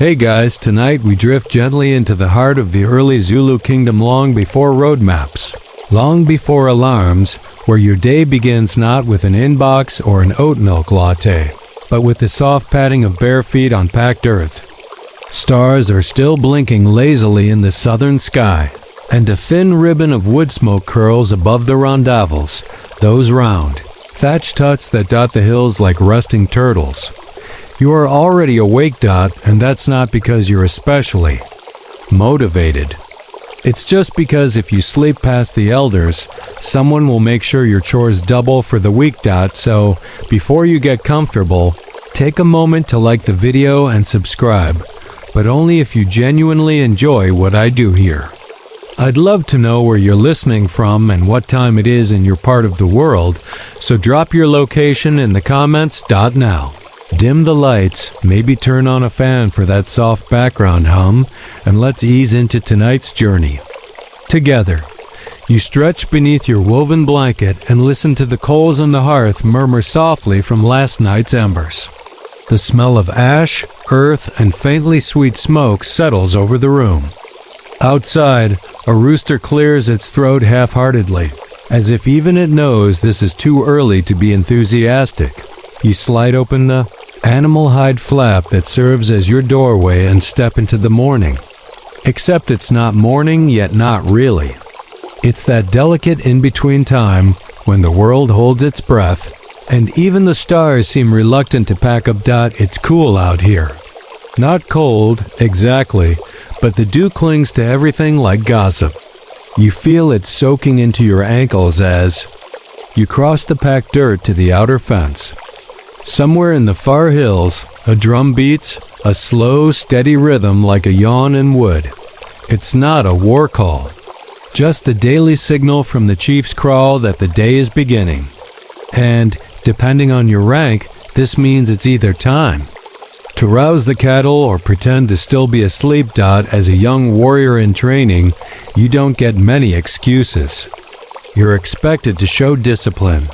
Hey guys, tonight we drift gently into the heart of the early Zulu kingdom long before road maps, long before alarms, where your day begins not with an inbox or an oat milk latte, but with the soft padding of bare feet on packed earth. Stars are still blinking lazily in the southern sky, and a thin ribbon of wood smoke curls above the rondavels, those round, thatched huts that dot the hills like resting turtles. You are already awake, Dot, and that's not because you're especially motivated. It's just because if you sleep past the elders, someone will make sure your chores double for the week, Dot, so before you get comfortable, take a moment to like the video and subscribe, but only if you genuinely enjoy what I do here. I'd love to know where you're listening from and what time it is in your part of the world, so drop your location in the comments. Dot now. Dim the lights, maybe turn on a fan for that soft background hum, and let's ease into tonight's journey. Together, you stretch beneath your woven blanket and listen to the coals on the hearth murmur softly from last night's embers. The smell of ash, earth, and faintly sweet smoke settles over the room. Outside, a rooster clears its throat half-heartedly, as if even it knows this is too early to be enthusiastic. You slide open the animal hide flap that serves as your doorway and step into the morning. Except it's not morning, yet not really. It's that delicate in-between time when the world holds its breath, and even the stars seem reluctant to pack up. Dot, it's cool out here. Not cold, exactly, but the dew clings to everything like gossip. You feel it soaking into your ankles as you cross the packed dirt to the outer fence. Somewhere in the far hills, a drum beats, a slow, steady rhythm like a yawn in wood. It's not a war call, just the daily signal from the chief's kraal that the day is beginning. And, depending on your rank, this means it's either time to rouse the cattle or pretend to still be asleep. Dot, as a young warrior in training, you don't get many excuses. You're expected to show discipline.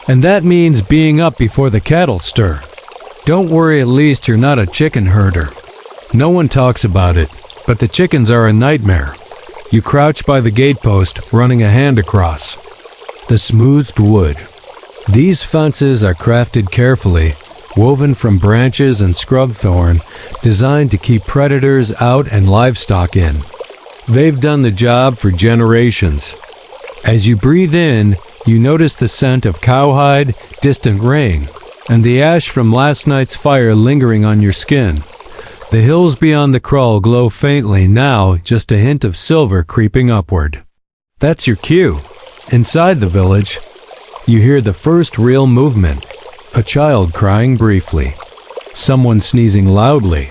And that means being up before the cattle stir. Don't worry, at least you're not a chicken herder. No one talks about it, but the chickens are a nightmare. You crouch by the gatepost, running a hand across the smoothed wood. These fences are crafted carefully, woven from branches and scrub thorn, designed to keep predators out and livestock in. They've done the job for generations. As you breathe in, you notice the scent of cowhide, distant rain, and the ash from last night's fire lingering on your skin. The hills beyond the kraal glow faintly now, just a hint of silver creeping upward. That's your cue. Inside the village, you hear the first real movement. A child crying briefly. Someone sneezing loudly.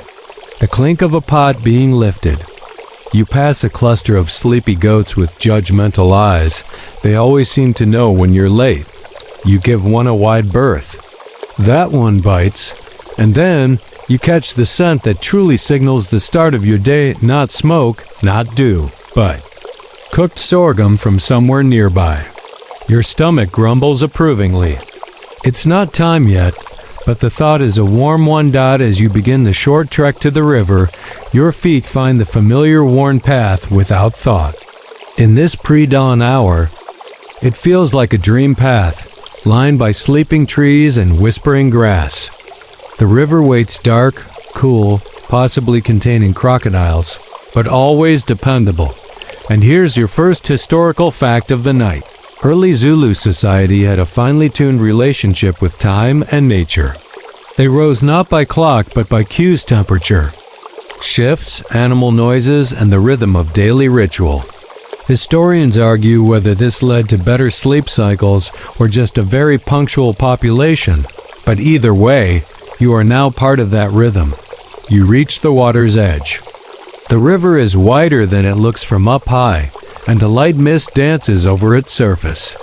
The clink of a pot being lifted. You pass a cluster of sleepy goats with judgmental eyes. They always seem to know when you're late. You give one a wide berth. That one bites, and then you catch the scent that truly signals the start of your day. Not smoke, not dew, but cooked sorghum from somewhere nearby. Your stomach grumbles approvingly. It's not time yet, but the thought is a warm one. Dot, as you begin the short trek to the river, your feet find the familiar worn path without thought. In this pre-dawn hour, it feels like a dream path, lined by sleeping trees and whispering grass. The river waits dark, cool, possibly containing crocodiles, but always dependable. And here's your first historical fact of the night. Early Zulu society had a finely tuned relationship with time and nature. They rose not by clock but by cue's temperature, shifts, animal noises, and the rhythm of daily ritual. Historians argue whether this led to better sleep cycles or just a very punctual population, but either way, you are now part of that rhythm. You reach the water's edge. The river is wider than it looks from up high, and a light mist dances over its surface.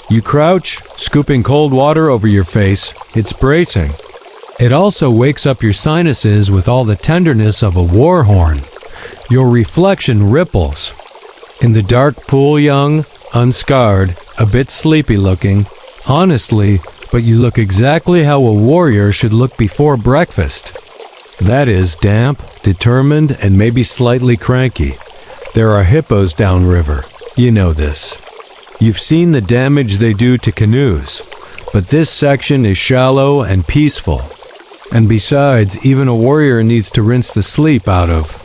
You crouch, scooping cold water over your face. It's bracing. It also wakes up your sinuses with all the tenderness of a war horn. Your reflection ripples. In the dark pool, young, unscarred, a bit sleepy looking, honestly, but you look exactly how a warrior should look before breakfast. That is, damp, determined, and maybe slightly cranky. There are hippos downriver. You know this. You've seen the damage they do to canoes, but this section is shallow and peaceful. And besides, even a warrior needs to rinse the sleep out of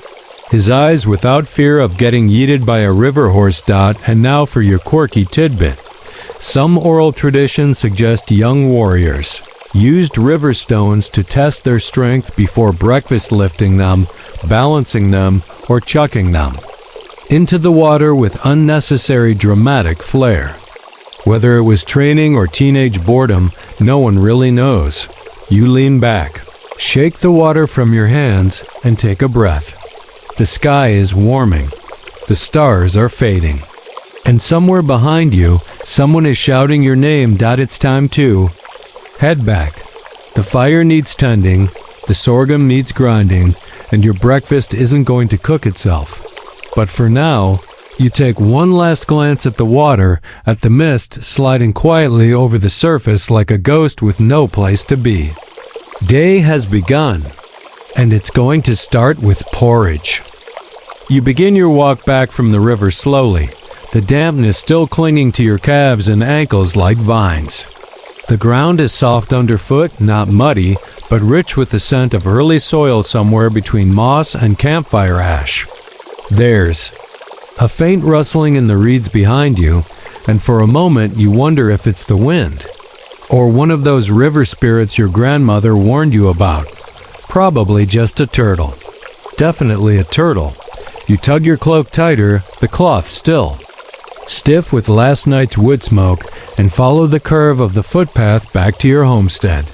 his eyes without fear of getting yeeted by a river horse. And now for your quirky tidbit. Some oral traditions suggest young warriors used river stones to test their strength before breakfast, lifting them, balancing them, or chucking them into the water with unnecessary dramatic flair. Whether it was training or teenage boredom, no one really knows. You lean back, shake the water from your hands, and take a breath. The sky is warming. The stars are fading. And somewhere behind you, someone is shouting your name. It's time to head back. The fire needs tending, the sorghum needs grinding, and your breakfast isn't going to cook itself. But for now, you take one last glance at the water, at the mist sliding quietly over the surface like a ghost with no place to be. Day has begun, and it's going to start with porridge. You begin your walk back from the river slowly, the dampness still clinging to your calves and ankles like vines. The ground is soft underfoot, not muddy, but rich with the scent of early soil somewhere between moss and campfire ash. There's a faint rustling in the reeds behind you, and for a moment you wonder if it's the wind, or one of those river spirits your grandmother warned you about. Probably just a turtle. Definitely a turtle. You tug your cloak tighter, the cloth still stiff with last night's wood smoke, and follow the curve of the footpath back to your homestead.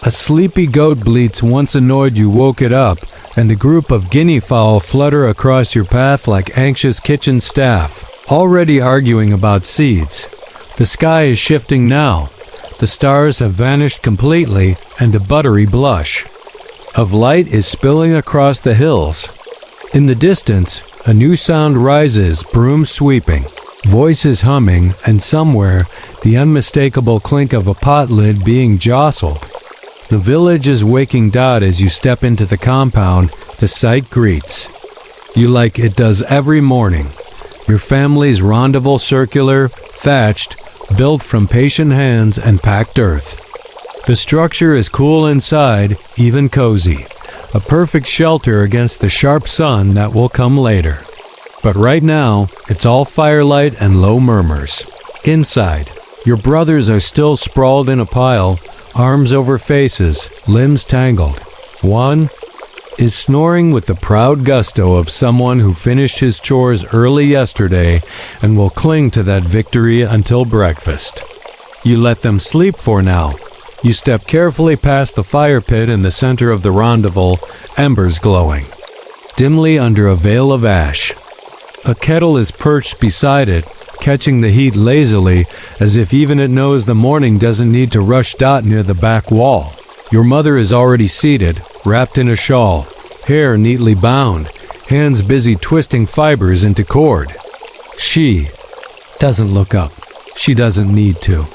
A sleepy goat bleats once annoyed you woke it up, and a group of guinea fowl flutter across your path like anxious kitchen staff, already arguing about seeds. The sky is shifting now. The stars have vanished completely, and a buttery blush of light is spilling across the hills. In the distance, a new sound rises, brooms sweeping, voices humming, and somewhere, the unmistakable clink of a pot lid being jostled. The village is waking. As you step into the compound, the sight greets you like it does every morning. Your family's rendezvous, circular, thatched, built from patient hands and packed earth. The structure is cool inside, even cozy, a perfect shelter against the sharp sun that will come later. But right now, it's all firelight and low murmurs. Inside, your brothers are still sprawled in a pile, arms over faces, limbs tangled. One is snoring with the proud gusto of someone who finished his chores early yesterday and will cling to that victory until breakfast. You let them sleep for now. You step carefully past the fire pit in the center of the rendezvous, embers glowing dimly under a veil of ash. A kettle is perched beside it, catching the heat lazily, as if even it knows the morning doesn't need to rush. Near the back wall, your mother is already seated, wrapped in a shawl, hair neatly bound, hands busy twisting fibers into cord. She doesn't look up. She doesn't need to.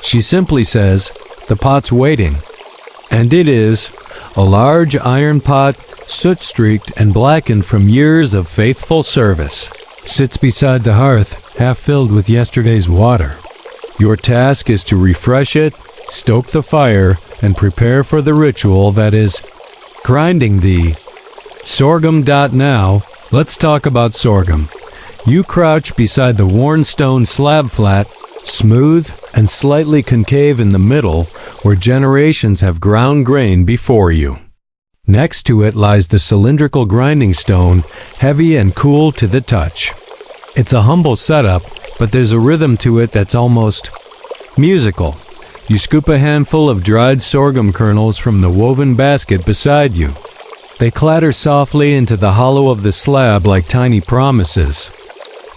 She simply says, "The pot's waiting." And it is a large iron pot, soot-streaked and blackened from years of faithful service, sits beside the hearth, half filled with yesterday's water. Your task is to refresh it, stoke the fire, and prepare for the ritual that is grinding the sorghum. Now, let's talk about sorghum. You crouch beside the worn stone slab, flat, smooth, and slightly concave in the middle, where generations have ground grain before you. Next to it lies the cylindrical grinding stone, heavy and cool to the touch. It's a humble setup, but there's a rhythm to it that's almost musical. You scoop a handful of dried sorghum kernels from the woven basket beside you. They clatter softly into the hollow of the slab like tiny promises.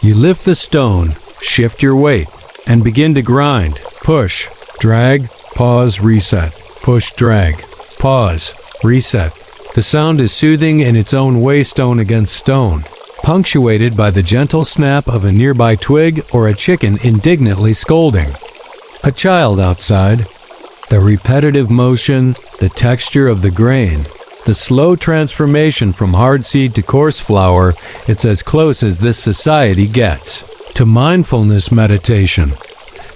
You lift the stone, shift your weight, and begin to grind. Push, drag, pause, reset. Push, drag, pause, reset. The sound is soothing in its own way, stone against stone, punctuated by the gentle snap of a nearby twig or a chicken indignantly scolding a child outside. The repetitive motion, the texture of the grain, The slow transformation from hard seed to coarse flour, it's as close as this society gets to mindfulness meditation.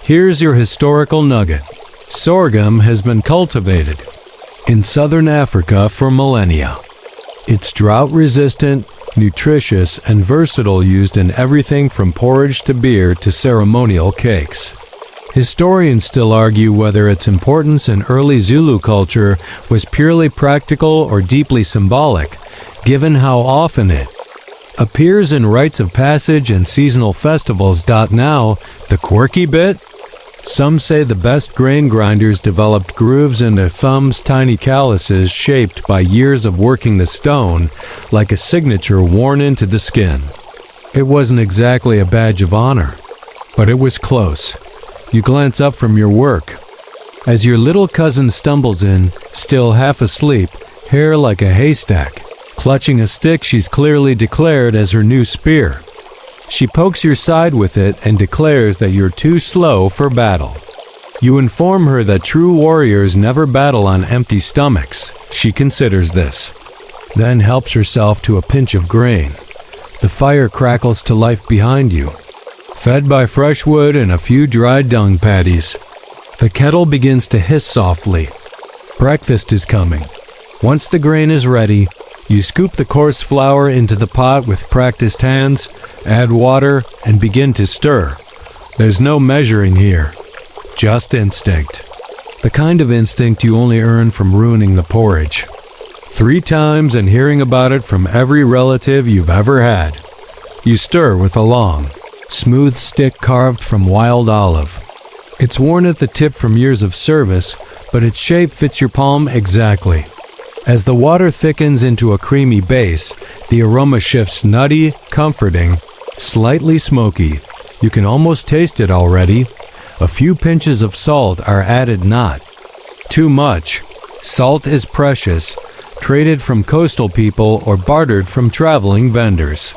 Here's your historical nugget. Sorghum has been cultivated in southern Africa for millennia. It's drought-resistant, nutritious, and versatile, used in everything from porridge to beer to ceremonial cakes. Historians still argue whether its importance in early Zulu culture was purely practical or deeply symbolic, given how often it appears in rites of passage and seasonal festivals. Now, the quirky bit? Some say the best grain grinders developed grooves in their thumbs, tiny calluses shaped by years of working the stone, like a signature worn into the skin. It wasn't exactly a badge of honor, but it was close. You glance up from your work. As your little cousin stumbles in, still half asleep, hair like a haystack, clutching a stick she's clearly declared as her new spear. She pokes your side with it and declares that you're too slow for battle. You inform her that true warriors never battle on empty stomachs. She considers this, then helps herself to a pinch of grain. The fire crackles to life behind you, fed by fresh wood and a few dried dung patties. The kettle begins to hiss softly. Breakfast is coming. Once the grain is ready, you scoop the coarse flour into the pot with practiced hands, add water, and begin to stir. There's no measuring here, just instinct. The kind of instinct you only earn from ruining the porridge 3 times and hearing about it from every relative you've ever had. You stir with a long, smooth stick carved from wild olive. It's worn at the tip from years of service, but its shape fits your palm exactly. As the water thickens into a creamy base, the aroma shifts nutty, comforting, slightly smoky. You can almost taste it already. A few pinches of salt are added, not too much. Salt is precious, traded from coastal people or bartered from traveling vendors.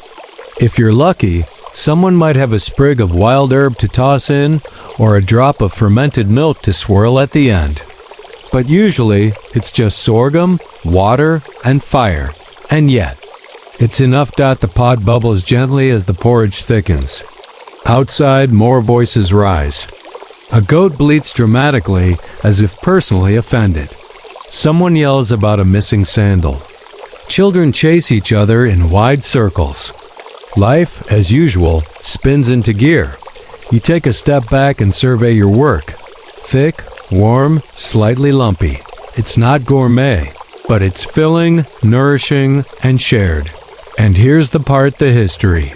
If you're lucky, someone might have a sprig of wild herb to toss in or a drop of fermented milk to swirl at the end. But usually, it's just sorghum, water, and fire. And yet, it's enough. The pot bubbles gently as the porridge thickens. Outside, more voices rise. A goat bleats dramatically, as if personally offended. Someone yells about a missing sandal. Children chase each other in wide circles. Life, as usual, spins into gear. You take a step back and survey your work. Thick, warm, slightly lumpy. It's not gourmet, but it's filling, nourishing, and shared. And here's the part: the history.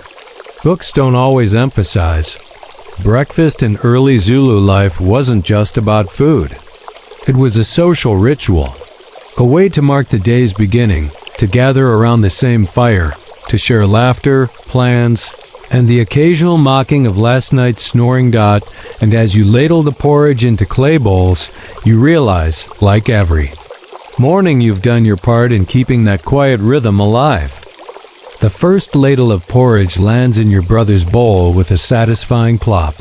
Books don't always emphasize. Breakfast in early Zulu life wasn't just about food. It was a social ritual, a way to mark the day's beginning, to gather around the same fire, to share laughter, plans, and the occasional mocking of last night's snoring. And as you ladle the porridge into clay bowls, you realize, like every morning, you've done your part in keeping that quiet rhythm alive. The first ladle of porridge lands in your brother's bowl with a satisfying plop.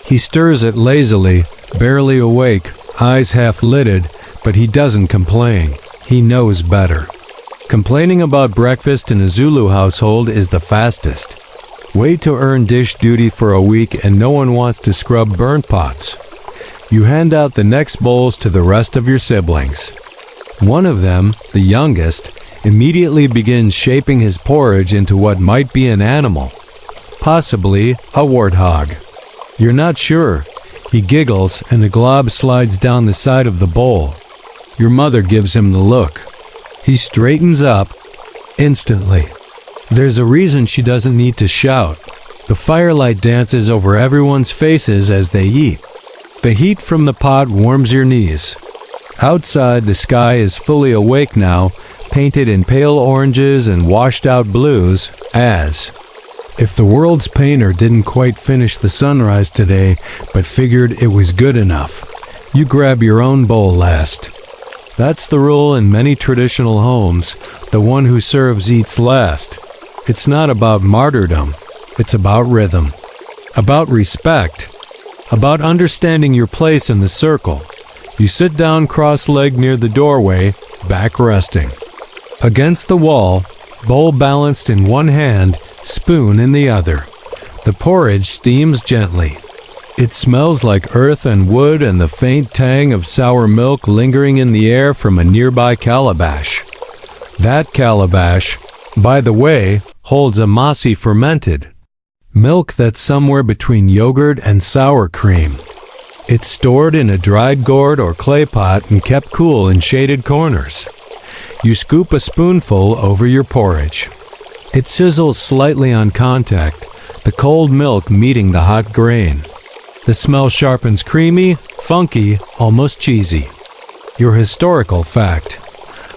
He stirs it lazily, barely awake, eyes half-lidded, but he doesn't complain. He knows better. Complaining about breakfast in a Zulu household is the fastest way to earn dish duty for a week, and no one wants to scrub burnt pots. You hand out the next bowls to the rest of your siblings. One of them, the youngest, immediately begins shaping his porridge into what might be an animal, possibly a warthog. You're not sure. He giggles, and the glob slides down the side of the bowl. Your mother gives him the look. He straightens up instantly. There's a reason she doesn't need to shout. The firelight dances over everyone's faces as they eat. The heat from the pot warms your knees. Outside, the sky is fully awake now, painted in pale oranges and washed-out blues, as if the world's painter didn't quite finish the sunrise today, but figured it was good enough. You grab your own bowl last. That's the rule in many traditional homes. The one who serves eats last. It's not about martyrdom. It's about rhythm, about respect, about understanding your place in the circle. You sit down cross-legged near the doorway, back resting. Against the wall, bowl balanced in one hand, spoon in the other. The porridge steams gently. It smells like earth and wood and the faint tang of sour milk lingering in the air from a nearby calabash. That calabash, by the way, holds amasi fermented, milk that's somewhere between yogurt and sour cream. It's stored in a dried gourd or clay pot and kept cool in shaded corners. You scoop a spoonful over your porridge. It sizzles slightly on contact, the cold milk meeting the hot grain. The smell sharpens creamy, funky, almost cheesy. Your historical fact.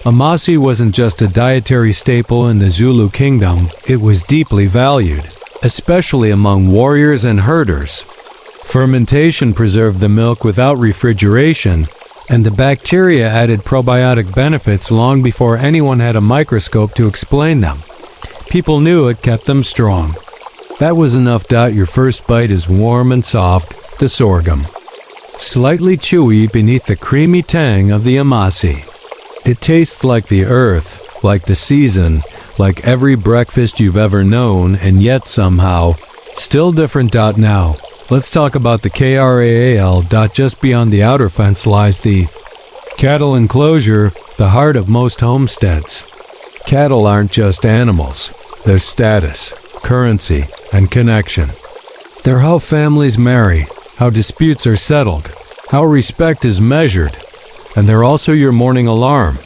Amasi wasn't just a dietary staple in the Zulu kingdom, it was deeply valued, especially among warriors and herders. Fermentation preserved the milk without refrigeration, and the bacteria added probiotic benefits long before anyone had a microscope to explain them. People knew it kept them strong. That was enough. Your first bite is warm and soft, the sorghum. Slightly chewy beneath the creamy tang of the amasi. It tastes like the earth, like the season, like every breakfast you've ever known, and yet somehow, still different. Now, let's talk about the KRAAL. Just beyond the outer fence lies the cattle enclosure, the heart of most homesteads. Cattle aren't just animals, they're status, currency, and connection. They're how families marry, how disputes are settled, how respect is measured, and they're also your morning alarm.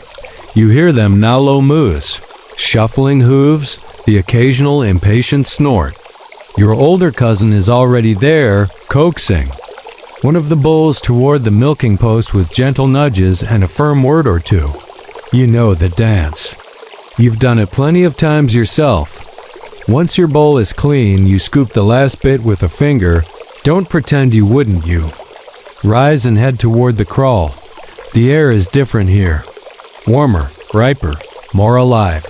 You hear them now low moose, shuffling hooves, the occasional impatient snort. Your older cousin is already there, coaxing one of the bulls toward the milking post with gentle nudges and a firm word or two. You know the dance. You've done it plenty of times yourself. Once your bowl is clean, you scoop the last bit with a finger. Don't pretend you wouldn't. You rise and head toward the crawl. The air is different here. Warmer, riper, more alive.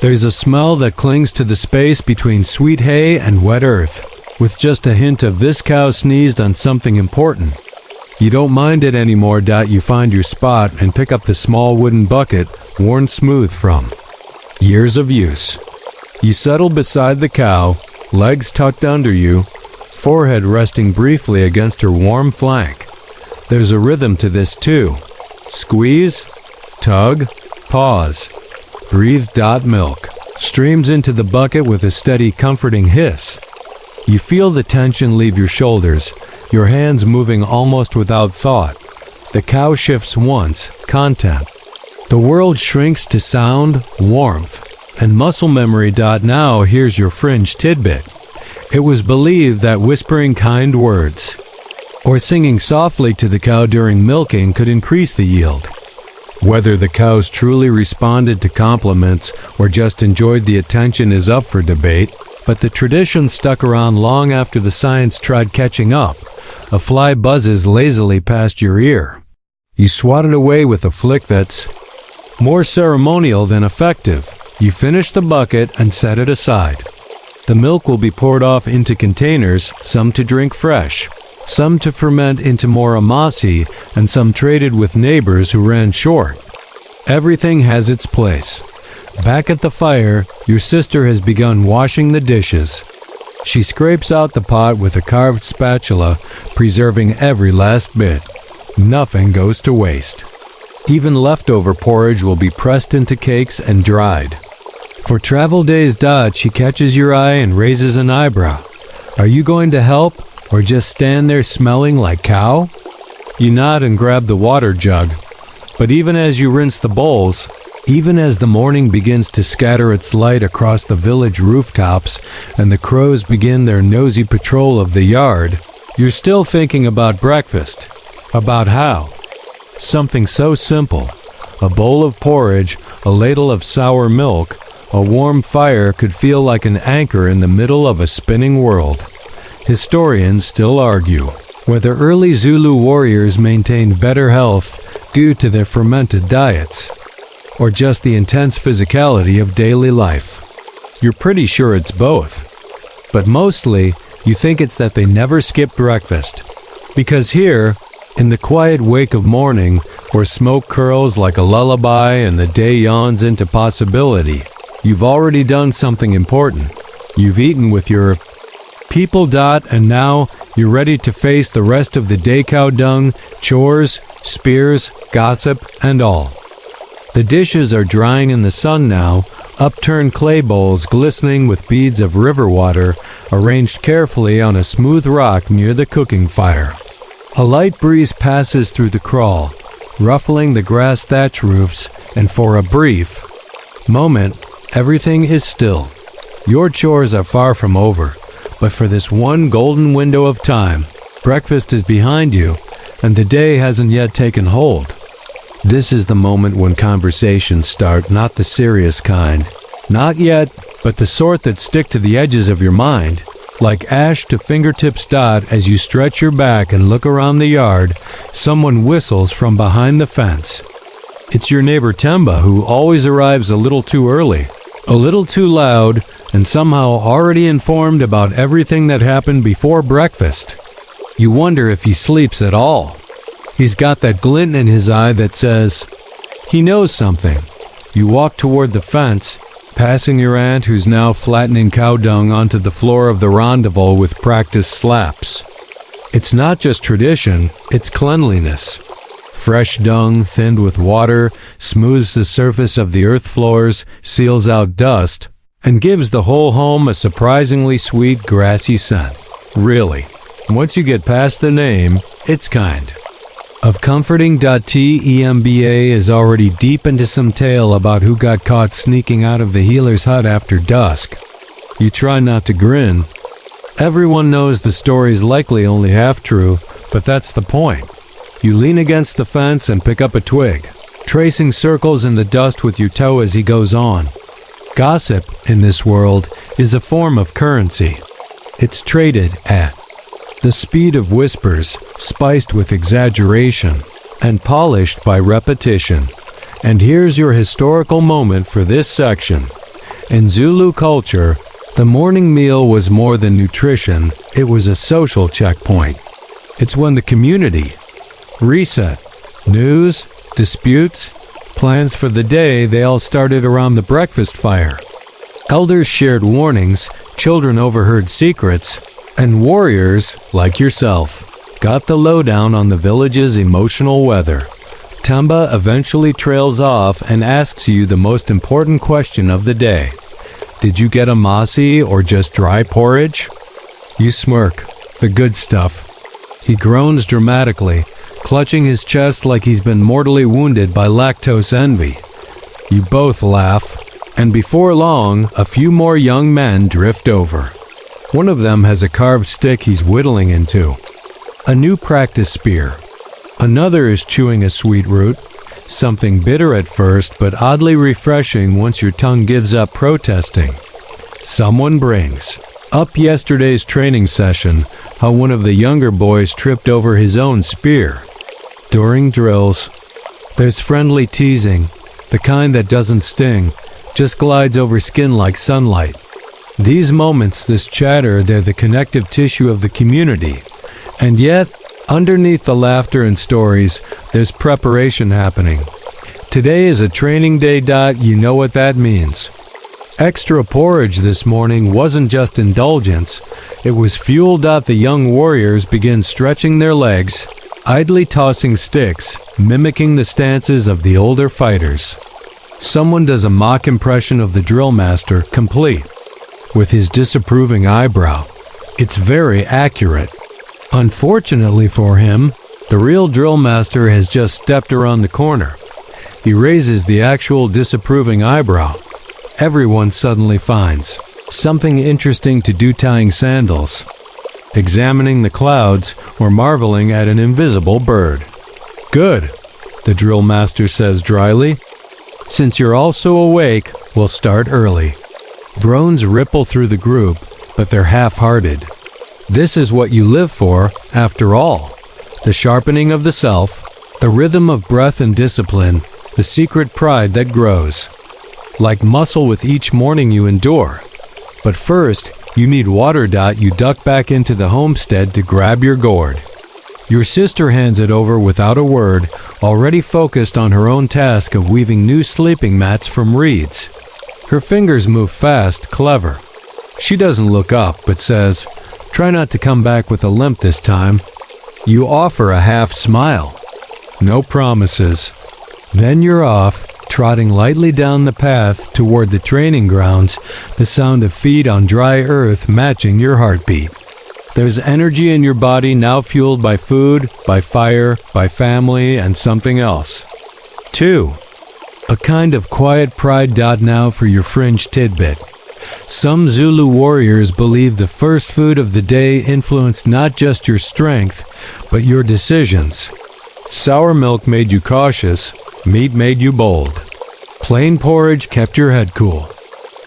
There's a smell that clings to the space between sweet hay and wet earth, with just a hint of this cow sneezed on something important. You don't mind it anymore. You find your spot and pick up the small wooden bucket, worn smooth from years of use. You settle beside the cow, legs tucked under you, forehead resting briefly against her warm flank. There's a rhythm to this too. Squeeze, tug, pause. Breathe. Milk streams into the bucket with a steady, comforting hiss. You feel the tension leave your shoulders, your hands moving almost without thought. The cow shifts once, content. The world shrinks to sound, warmth, and muscle memory. Now here's your fringe tidbit. It was believed that whispering kind words or singing softly to the cow during milking could increase the yield. Whether the cows truly responded to compliments or just enjoyed the attention is up for debate, but the tradition stuck around long after the science tried catching up. A fly buzzes lazily past your ear. You swat it away with a flick that's more ceremonial than effective. You finish the bucket and set it aside. The milk will be poured off into containers, some to drink fresh, some to ferment into more amasi, and some traded with neighbors who ran short. Everything has its place. Back at the fire, your sister has begun washing the dishes. She scrapes out the pot with a carved spatula, preserving every last bit. Nothing goes to waste. Even leftover porridge will be pressed into cakes and dried. For travel days. She catches your eye and raises an eyebrow. Are you going to help, or just stand there smelling like cow? You nod and grab the water jug. But even as you rinse the bowls, even as the morning begins to scatter its light across the village rooftops and the crows begin their nosy patrol of the yard, you're still thinking about breakfast. About how something so simple, a bowl of porridge, a ladle of sour milk, a warm fire could feel like an anchor in the middle of a spinning world. Historians still argue whether early Zulu warriors maintained better health due to their fermented diets, or just the intense physicality of daily life. You're pretty sure it's both, but mostly you think it's that they never skipped breakfast. Because here, In the quiet wake of morning, where smoke curls like a lullaby and the day yawns into possibility, you've already done something important. You've eaten with your people. And now you're ready to face the rest of the day. Cow dung, chores, spears, gossip, and all. The dishes are drying in the sun now, upturned clay bowls glistening with beads of river water arranged carefully on a smooth rock near the cooking fire. A light breeze passes through the crawl, ruffling the grass thatch roofs, and for a brief moment, everything is still. Your chores are far from over, but for this one golden window of time, breakfast is behind you, and the day hasn't yet taken hold. This is the moment when conversations start, not the serious kind. Not yet, but the sort that stick to the edges of your mind, like ash to fingertips. As you stretch your back and look around the yard, someone whistles from behind the fence. It's your neighbor Temba, who always arrives a little too early, a little too loud, and somehow already informed about everything that happened before breakfast. You wonder if he sleeps at all. He's got that glint in his eye that says he knows something. You walk toward the fence, passing your aunt who's now flattening cow dung onto the floor of the rondavel with practiced slaps. It's not just tradition, it's cleanliness. Fresh dung, thinned with water, smooths the surface of the earth floors, seals out dust, and gives the whole home a surprisingly sweet, grassy scent. Really, once you get past the name, it's kind of comforting. Temba is already deep into some tale about who got caught sneaking out of the healer's hut after dusk. You try not to grin. Everyone knows the story's likely only half true, but that's the point. You lean against the fence and pick up a twig, tracing circles in the dust with your toe as he goes on. Gossip, in this world, is a form of currency. It's traded at the speed of whispers, spiced with exaggeration, and polished by repetition. And here's your historical moment for this section. In Zulu culture, the morning meal was more than nutrition, it was a social checkpoint. It's when the community reset. News, disputes, plans for the day, they all started around the breakfast fire. Elders shared warnings, children overheard secrets, and warriors, like yourself, got the lowdown on the village's emotional weather. Temba eventually trails off and asks you the most important question of the day. Did you get amasi or just dry porridge? You smirk. The good stuff. He groans dramatically, clutching his chest like he's been mortally wounded by lactose envy. You both laugh, and before long, a few more young men drift over. One of them has a carved stick he's whittling into, a new practice spear. Another is chewing a sweet root, something bitter at first but oddly refreshing once your tongue gives up protesting. Someone brings up yesterday's training session, how one of the younger boys tripped over his own spear. During drills, there's friendly teasing, the kind that doesn't sting, just glides over skin like sunlight. These moments, this chatter, they're the connective tissue of the community. And yet, underneath the laughter and stories, there's preparation happening. Today is a training day. You know what that means. Extra porridge this morning wasn't just indulgence, it was fuel. The young warriors begin stretching their legs, idly tossing sticks, mimicking the stances of the older fighters. Someone does a mock impression of the drill master, complete with his disapproving eyebrow. It's very accurate. Unfortunately for him, the real drill master has just stepped around the corner. He raises the actual disapproving eyebrow. Everyone suddenly finds something interesting to do, tying sandals, examining the clouds, or marveling at an invisible bird. Good, the drill master says dryly. Since you're all so awake, we'll start early. Groans ripple through the group, but they're half-hearted. This is what you live for, after all. The sharpening of the self, the rhythm of breath and discipline, the secret pride that grows. Like muscle with each morning you endure. But first, you need water. You duck back into the homestead to grab your gourd. Your sister hands it over without a word, already focused on her own task of weaving new sleeping mats from reeds. Her fingers move fast, clever. She doesn't look up, but says, "Try not to come back with a limp this time." You offer a half smile. No promises. Then you're off, trotting lightly down the path toward the training grounds, the sound of feet on dry earth matching your heartbeat. There's energy in your body now fueled by food, by fire, by family, and something else. 2. A kind of quiet pride. Now for your fringe tidbit. Some Zulu warriors believe the first food of the day influenced not just your strength, but your decisions. Sour milk made you cautious, meat made you bold. Plain porridge kept your head cool.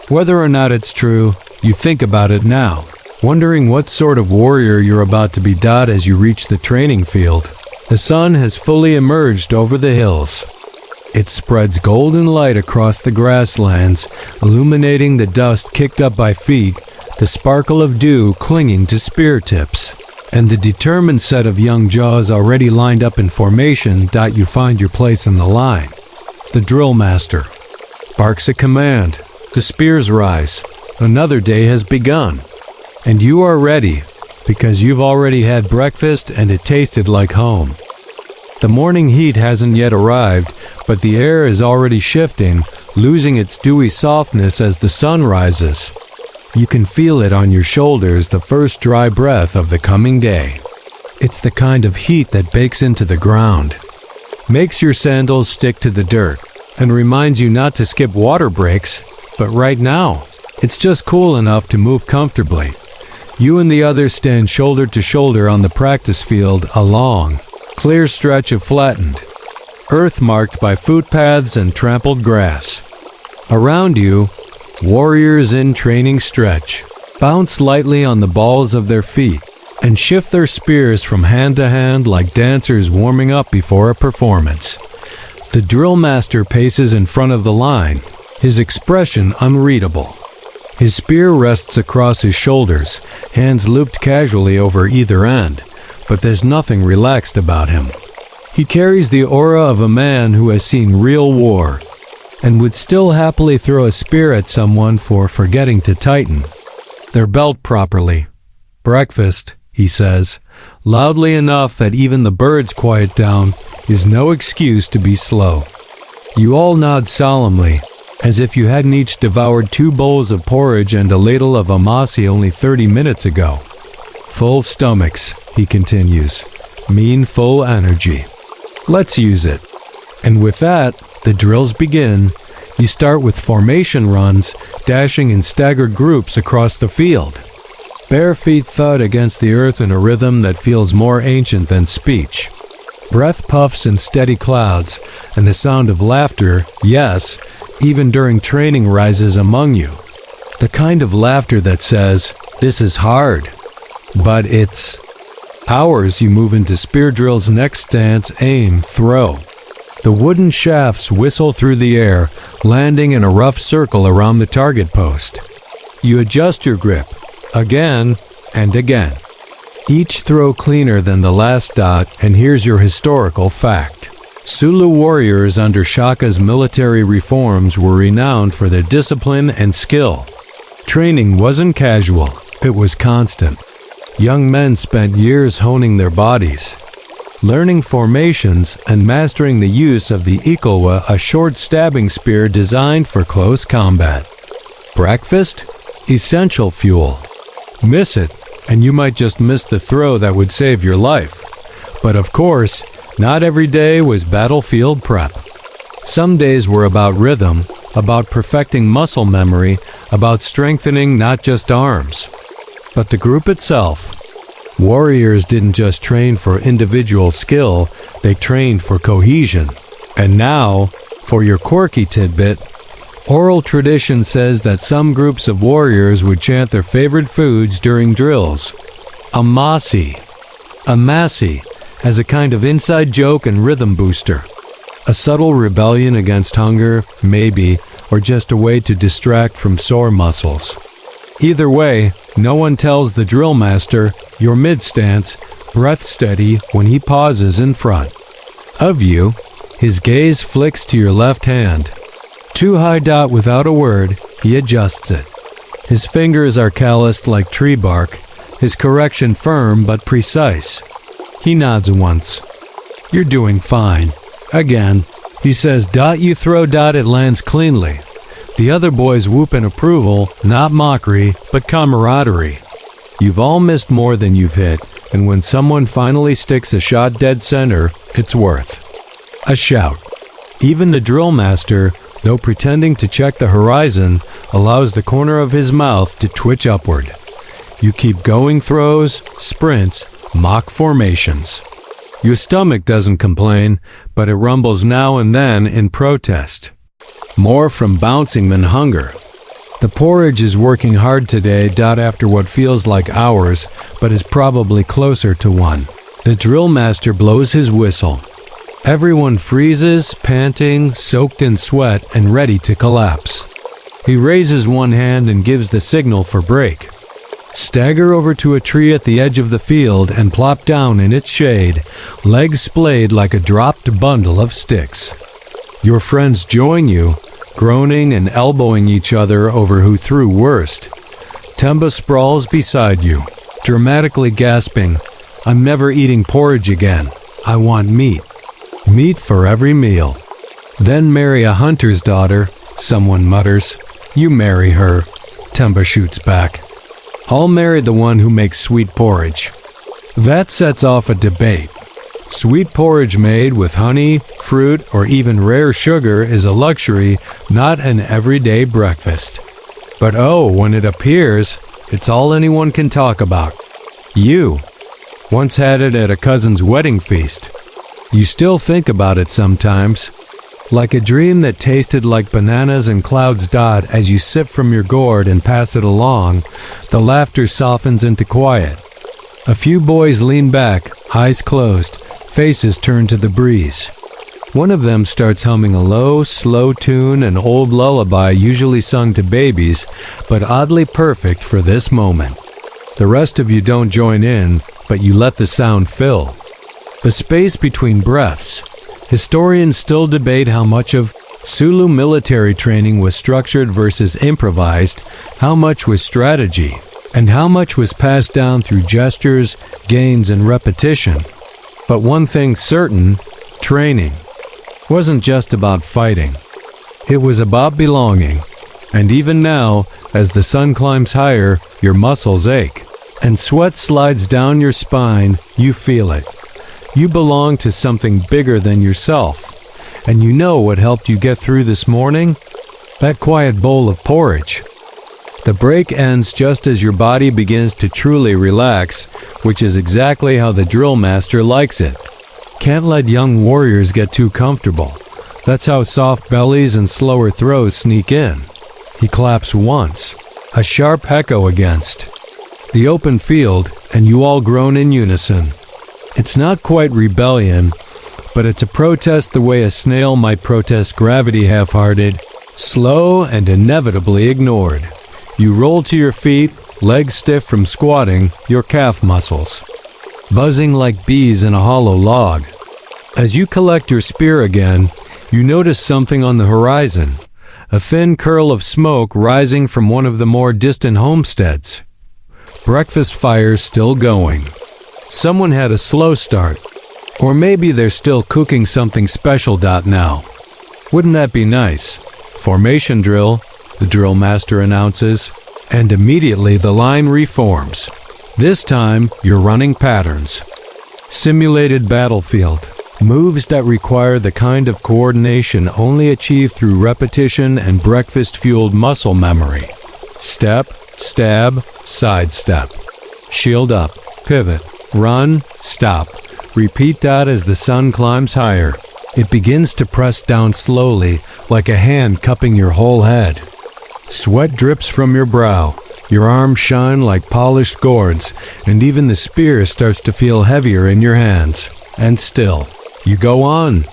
Whether or not it's true, you think about it now, wondering what sort of warrior you're about to be as you reach the training field. The sun has fully emerged over the hills. It spreads golden light across the grasslands, illuminating the dust kicked up by feet, the sparkle of dew clinging to spear tips, and the determined set of young jaws already lined up in formation. You find your place in the line. The drill master barks a command. The spears rise. Another day has begun. And you are ready, because you've already had breakfast and it tasted like home. The morning heat hasn't yet arrived, but the air is already shifting, losing its dewy softness as the sun rises. You can feel it on your shoulders, the first dry breath of the coming day. It's the kind of heat that bakes into the ground, makes your sandals stick to the dirt, and reminds you not to skip water breaks, but right now, it's just cool enough to move comfortably. You and the others stand shoulder to shoulder on the practice field, a long, clear stretch of flattened earth marked by footpaths and trampled grass. Around you, warriors in training stretch, bounce lightly on the balls of their feet, and shift their spears from hand to hand like dancers warming up before a performance. The drill master paces in front of the line, his expression unreadable. His spear rests across his shoulders, hands looped casually over either end, but there's nothing relaxed about him. He carries the aura of a man who has seen real war, and would still happily throw a spear at someone for forgetting to tighten their belt properly. "Breakfast," he says, loudly enough that even the birds quiet down, is no excuse to be slow. You all nod solemnly, as if you hadn't each devoured 2 bowls of porridge and a ladle of amasi only 30 minutes ago. "Full stomachs," he continues, "mean full energy. Let's use it." And with that, the drills begin. You start with formation runs, dashing in staggered groups across the field. Bare feet thud against the earth in a rhythm that feels more ancient than speech. Breath puffs in steady clouds, and the sound of laughter, yes, even during training, rises among you. The kind of laughter that says, "This is hard, but it's..." Hours you move into spear drill's next stance, aim, throw. The wooden shafts whistle through the air, landing in a rough circle around the target post. You adjust your grip, again and again. Each throw cleaner than the last. And here's your historical fact. Zulu warriors under Shaka's military reforms were renowned for their discipline and skill. Training wasn't casual, it was constant. Young men spent years honing their bodies, learning formations and mastering the use of the ikowa, a short stabbing spear designed for close combat. Breakfast? Essential fuel. Miss it, and you might just miss the throw that would save your life. But of course, not every day was battlefield prep. Some days were about rhythm, about perfecting muscle memory, about strengthening not just arms, but the group itself. Warriors didn't just train for individual skill, they trained for cohesion. And now, for your quirky tidbit, oral tradition says that some groups of warriors would chant their favorite foods during drills. Amasi. Amasi, as a kind of inside joke and rhythm booster. A subtle rebellion against hunger, maybe, or just a way to distract from sore muscles. Either way, no one tells the drill master, your mid-stance, breath steady when he pauses in front of you. His gaze flicks to your left hand. Too high dot without a word, he adjusts it. His fingers are calloused like tree bark, his correction firm but precise. He nods once. You're doing fine. Again. He says, dot you throw dot, it lands cleanly. The other boys whoop in approval, not mockery, but camaraderie. You've all missed more than you've hit, and when someone finally sticks a shot dead center, it's worth a shout. Even the drill master, though pretending to check the horizon, allows the corner of his mouth to twitch upward. You keep going throws, sprints, mock formations. Your stomach doesn't complain, but it rumbles now and then in protest. More from bouncing than hunger. The porridge is working hard today, after what feels like hours, but is probably closer to one. The drill master blows his whistle. Everyone freezes, panting, soaked in sweat, and ready to collapse. He raises one hand and gives the signal for break. Stagger over to a tree at the edge of the field and plop down in its shade, legs splayed like a dropped bundle of sticks. Your friends join you, groaning and elbowing each other over who threw worst. Temba sprawls beside you, dramatically gasping, I'm never eating porridge again. I want meat. Meat for every meal. Then marry a hunter's daughter, someone mutters. You marry her, Temba shoots back. I'll marry the one who makes sweet porridge. That sets off a debate. Sweet porridge made with honey, fruit, or even rare sugar is a luxury, not an everyday breakfast. But oh, when it appears, it's all anyone can talk about. You once had it at a cousin's wedding feast. You still think about it sometimes. Like a dream that tasted like bananas and clouds as you sip from your gourd and pass it along, the laughter softens into quiet. A few boys lean back, eyes closed, faces turned to the breeze. One of them starts humming a low, slow tune, an old lullaby usually sung to babies, but oddly perfect for this moment. The rest of you don't join in, but you let the sound fill. The space between breaths. Historians still debate how much of Zulu military training was structured versus improvised, how much was strategy, and how much was passed down through gestures, gains, and repetition. But one thing's certain, training wasn't just about fighting. It was about belonging. And even now, as the sun climbs higher, your muscles ache, and sweat slides down your spine, you feel it. You belong to something bigger than yourself. And you know what helped you get through this morning? That quiet bowl of porridge. The break ends just as your body begins to truly relax, which is exactly how the drill master likes it. Can't let young warriors get too comfortable. That's how soft bellies and slower throws sneak in. He claps once, a sharp echo against the open field, and you all groan in unison. It's not quite rebellion, but it's a protest the way a snail might protest gravity half-hearted, slow and inevitably ignored. You roll to your feet, legs stiff from squatting, your calf muscles buzzing like bees in a hollow log. As you collect your spear again, you notice something on the horizon, a thin curl of smoke rising from one of the more distant homesteads. Breakfast fire's still going. Someone had a slow start, or maybe they're still cooking something special now. Wouldn't that be nice? Formation drill, the drill master announces, and immediately the line reforms. This time, you're running patterns. Simulated battlefield. Moves that require the kind of coordination only achieved through repetition and breakfast-fueled muscle memory. Step, stab, sidestep. Shield up, pivot, run, stop. Repeat that as the sun climbs higher. It begins to press down slowly, like a hand cupping your whole head. Sweat drips from your brow. Your arms shine like polished gourds, and even the spear starts to feel heavier in your hands. And still, you go on.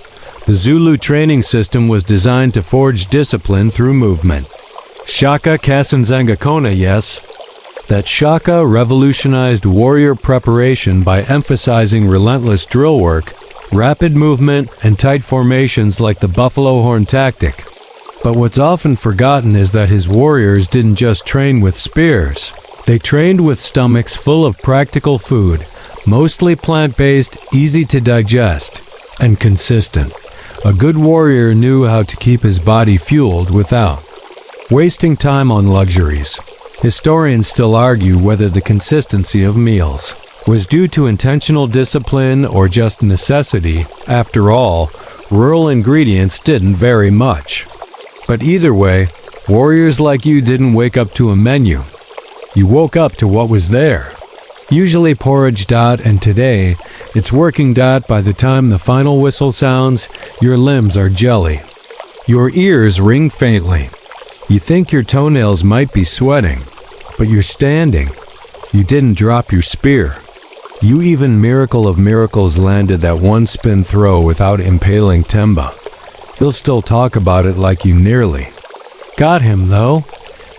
The Zulu training system was designed to forge discipline through movement. Shaka Kasanzanga Kona, yes. that Shaka revolutionized warrior preparation by emphasizing relentless drill work, rapid movement, and tight formations like the buffalo horn tactic. But what's often forgotten is that his warriors didn't just train with spears. They trained with stomachs full of practical food, mostly plant-based, easy to digest, and consistent. A good warrior knew how to keep his body fueled without wasting time on luxuries. Historians still argue whether the consistency of meals was due to intentional discipline or just necessity. After all, rural ingredients didn't vary much. But either way, warriors like you didn't wake up to a menu. You woke up to what was there. Usually porridge. And today, it's working. By the time the final whistle sounds, your limbs are jelly. Your ears ring faintly. You think your toenails might be sweating, but you're standing. You didn't drop your spear. You even, miracle of miracles, landed that one spin throw without impaling Temba. He'll still talk about it like you nearly got him, though.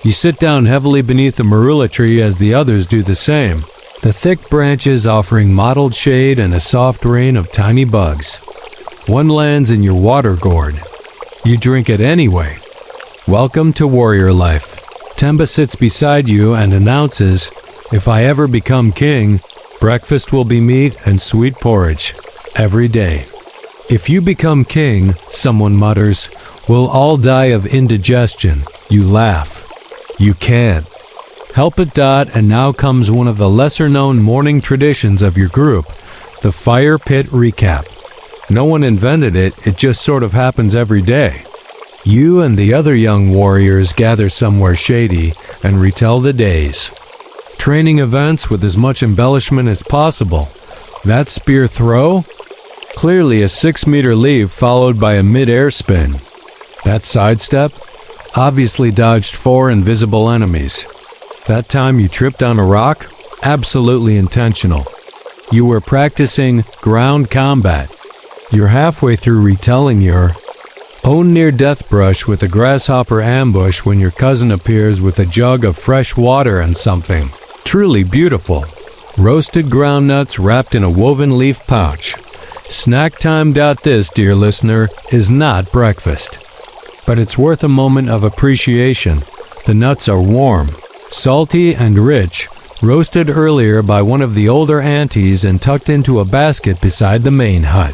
You sit down heavily beneath the marula tree as the others do the same, the thick branches offering mottled shade and a soft rain of tiny bugs. One lands in your water gourd. You drink it anyway. Welcome to warrior life. Temba sits beside you and announces, "If I ever become king, breakfast will be meat and sweet porridge. Every day." If you become king, someone mutters, "we'll all die of indigestion." You laugh. You can't help it. And now comes one of the lesser-known morning traditions of your group, the fire pit recap. No one invented it, it just sort of happens every day. You and the other young warriors gather somewhere shady and retell the days. Training events with as much embellishment as possible. That spear throw? Clearly a 6-meter leap followed by a mid-air spin. That sidestep? Obviously dodged 4 invisible enemies. That time you tripped on a rock? Absolutely intentional. You were practicing ground combat. You're halfway through retelling your own near-death brush with a grasshopper ambush when your cousin appears with a jug of fresh water and something truly beautiful. Roasted groundnuts wrapped in a woven leaf pouch. Snack time. This, dear listener, is not breakfast. But it's worth a moment of appreciation. The nuts are warm, salty, and rich, roasted earlier by one of the older aunties and tucked into a basket beside the main hut.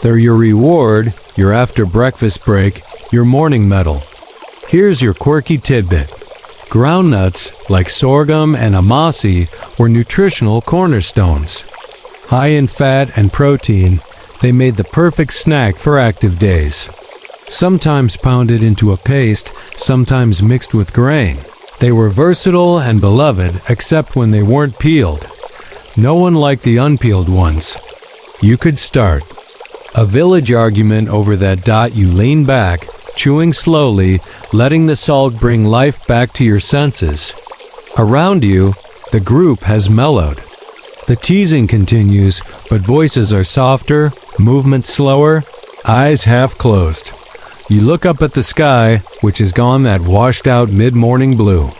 They're your reward, your after-breakfast break, your morning medal. Here's your quirky tidbit. Groundnuts, like sorghum and amasi, were nutritional cornerstones. High in fat and protein, they made the perfect snack for active days. Sometimes pounded into a paste, sometimes mixed with grain. They were versatile and beloved, except when they weren't peeled. No one liked the unpeeled ones. You could start a village argument over that. You lean back, chewing slowly, letting the salt bring life back to your senses. Around you, the group has mellowed. The teasing continues, but voices are softer, movement slower, eyes half closed. You look up at the sky, which has gone that washed-out mid-morning blue.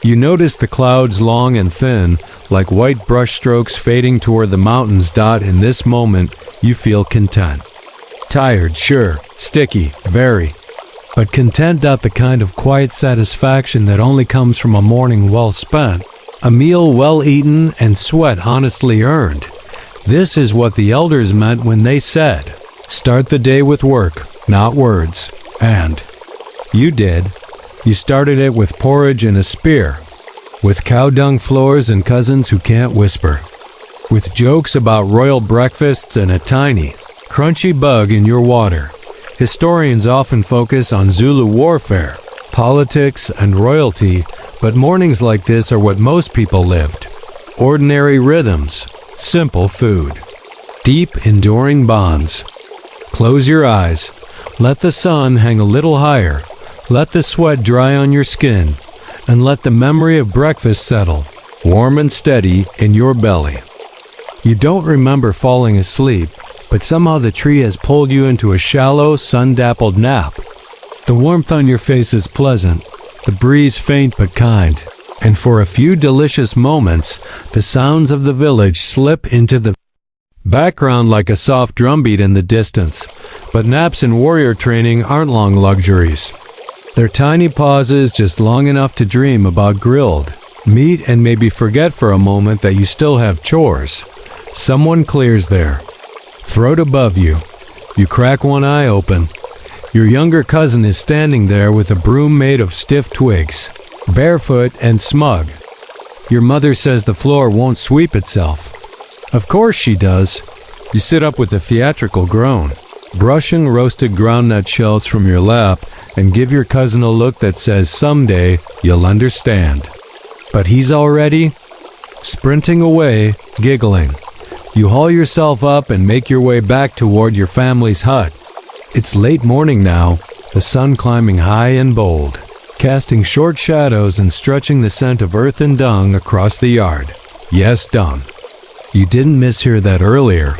You notice the clouds long and thin, like white brushstrokes fading toward the mountains. In this moment, you feel content. Tired, sure. Sticky, very. But content. The kind of quiet satisfaction that only comes from a morning well spent, a meal well eaten, and sweat honestly earned. This is what the elders meant when they said, "Start the day with work, not words." And you did. You started it with porridge and a spear, with cow dung floors and cousins who can't whisper, with jokes about royal breakfasts and a tiny, crunchy bug in your water. Historians often focus on Zulu warfare, politics, and royalty, but mornings like this are what most people lived. Ordinary rhythms, simple food, deep, enduring bonds. Close your eyes. Let the sun hang a little higher. Let the sweat dry on your skin, and let the memory of breakfast settle, warm and steady, in your belly. You don't remember falling asleep, but somehow the tree has pulled you into a shallow, sun-dappled nap. The warmth on your face is pleasant, the breeze faint but kind, And for a few delicious moments, the sounds of the village slip into the background like a soft drumbeat in the distance. But naps and warrior training aren't long luxuries. They're tiny pauses just long enough to dream about grilled meat and maybe forget for a moment that you still have chores. Someone clears there. Throat above you. You crack one eye open. Your younger cousin is standing there with a broom made of stiff twigs, barefoot and smug. Your mother says the floor won't sweep itself. Of course she does. You sit up with a theatrical groan, brushing roasted groundnut shells from your lap, and give your cousin a look that says someday you'll understand. But he's already sprinting away, giggling. You haul yourself up and make your way back toward your family's hut. It's late morning now, the sun climbing high and bold, casting short shadows and stretching the scent of earth and dung across the yard. Yes, dung. You didn't mishear that earlier.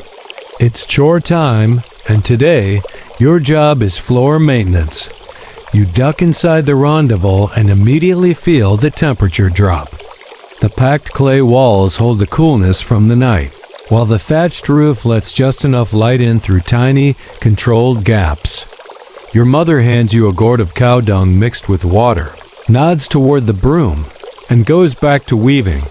It's chore time, and today, your job is floor maintenance. You duck inside the rendezvous and immediately feel the temperature drop. The packed clay walls hold the coolness from the night, while the thatched roof lets just enough light in through tiny, controlled gaps. Your mother hands you a gourd of cow dung mixed with water, nods toward the broom, and goes back to weaving.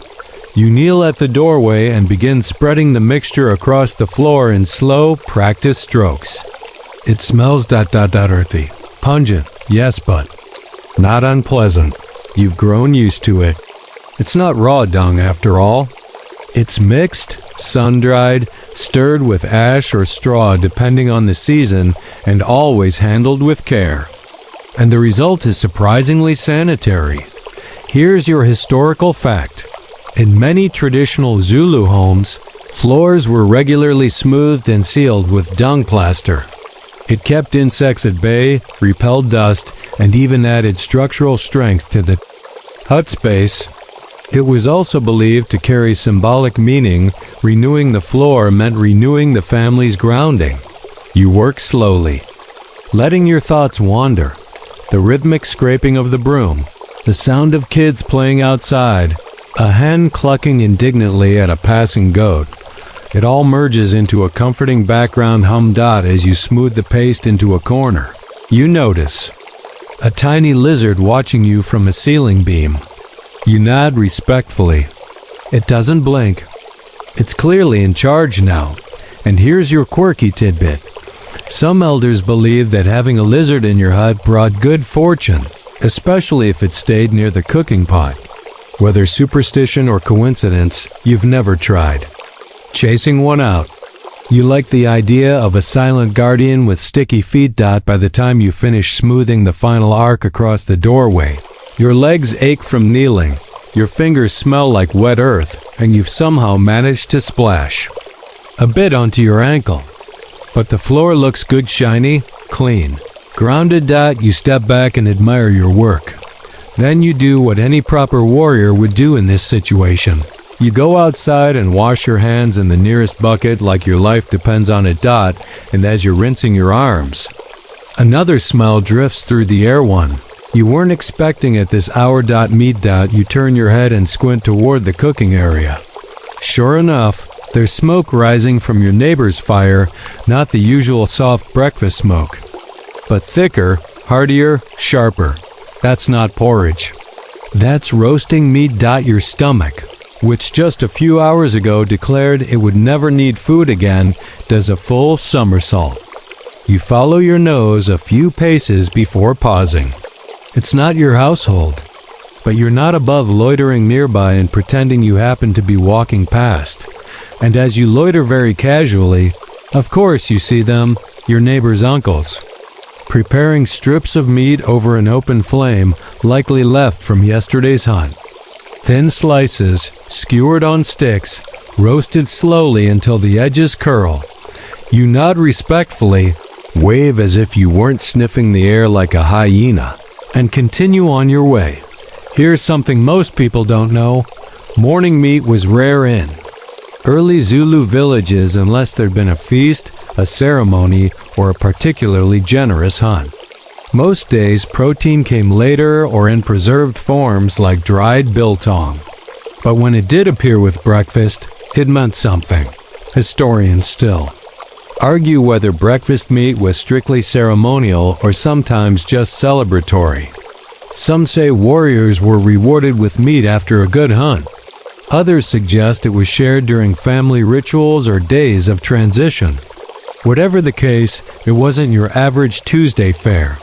You kneel at the doorway and begin spreading the mixture across the floor in slow, practiced strokes. It smells earthy, pungent, yes, but not unpleasant. You've grown used to it. It's not raw dung after all. It's mixed, sun-dried, stirred with ash or straw depending on the season, and always handled with care. And the result is surprisingly sanitary. Here's your historical fact. In many traditional Zulu homes, floors were regularly smoothed and sealed with dung plaster. It kept insects at bay, repelled dust, and even added structural strength to the hut space. It was also believed to carry symbolic meaning. Renewing the floor meant renewing the family's grounding. You work slowly, letting your thoughts wander. The rhythmic scraping of the broom, the sound of kids playing outside, a hen clucking indignantly at a passing goat. It all merges into a comforting background hum dot as you smooth the paste into a corner. You notice a tiny lizard watching you from a ceiling beam. You nod respectfully. It doesn't blink. It's clearly in charge now. And here's your quirky tidbit. Some elders believe that having a lizard in your hut brought good fortune, especially if it stayed near the cooking pot. Whether superstition or coincidence, you've never tried chasing one out. You like the idea of a silent guardian with sticky feet by the time you finish smoothing the final arc across the doorway. Your legs ache from kneeling, your fingers smell like wet earth, and you've somehow managed to splash a bit onto your ankle. But the floor looks good, shiny, clean. Grounded. You step back and admire your work. Then you do what any proper warrior would do in this situation. You go outside and wash your hands in the nearest bucket like your life depends on it. And as you're rinsing your arms, another smell drifts through the air. One you weren't expecting at this hour. Meat. You turn your head and squint toward the cooking area. Sure enough, there's smoke rising from your neighbor's fire, not the usual soft breakfast smoke, but thicker, heartier, sharper. That's not porridge. That's roasting meat. Your stomach, which just a few hours ago declared it would never need food again, does a full somersault. You follow your nose a few paces before pausing. It's not your household, but you're not above loitering nearby and pretending you happen to be walking past. And as you loiter very casually, of course you see them, your neighbor's uncles, preparing strips of meat over an open flame, likely left from yesterday's hunt. Thin slices, skewered on sticks, roasted slowly until the edges curl. You nod respectfully, wave as if you weren't sniffing the air like a hyena, and continue on your way. Here's something most people don't know. Morning meat was rare in early Zulu villages unless there'd been a feast, a ceremony, or a particularly generous hunt. Most days, protein came later or in preserved forms like dried biltong. But when it did appear with breakfast, it meant something. Historians still argue whether breakfast meat was strictly ceremonial or sometimes just celebratory. Some say warriors were rewarded with meat after a good hunt. Others suggest it was shared during family rituals or days of transition. Whatever the case, it wasn't your average Tuesday fare.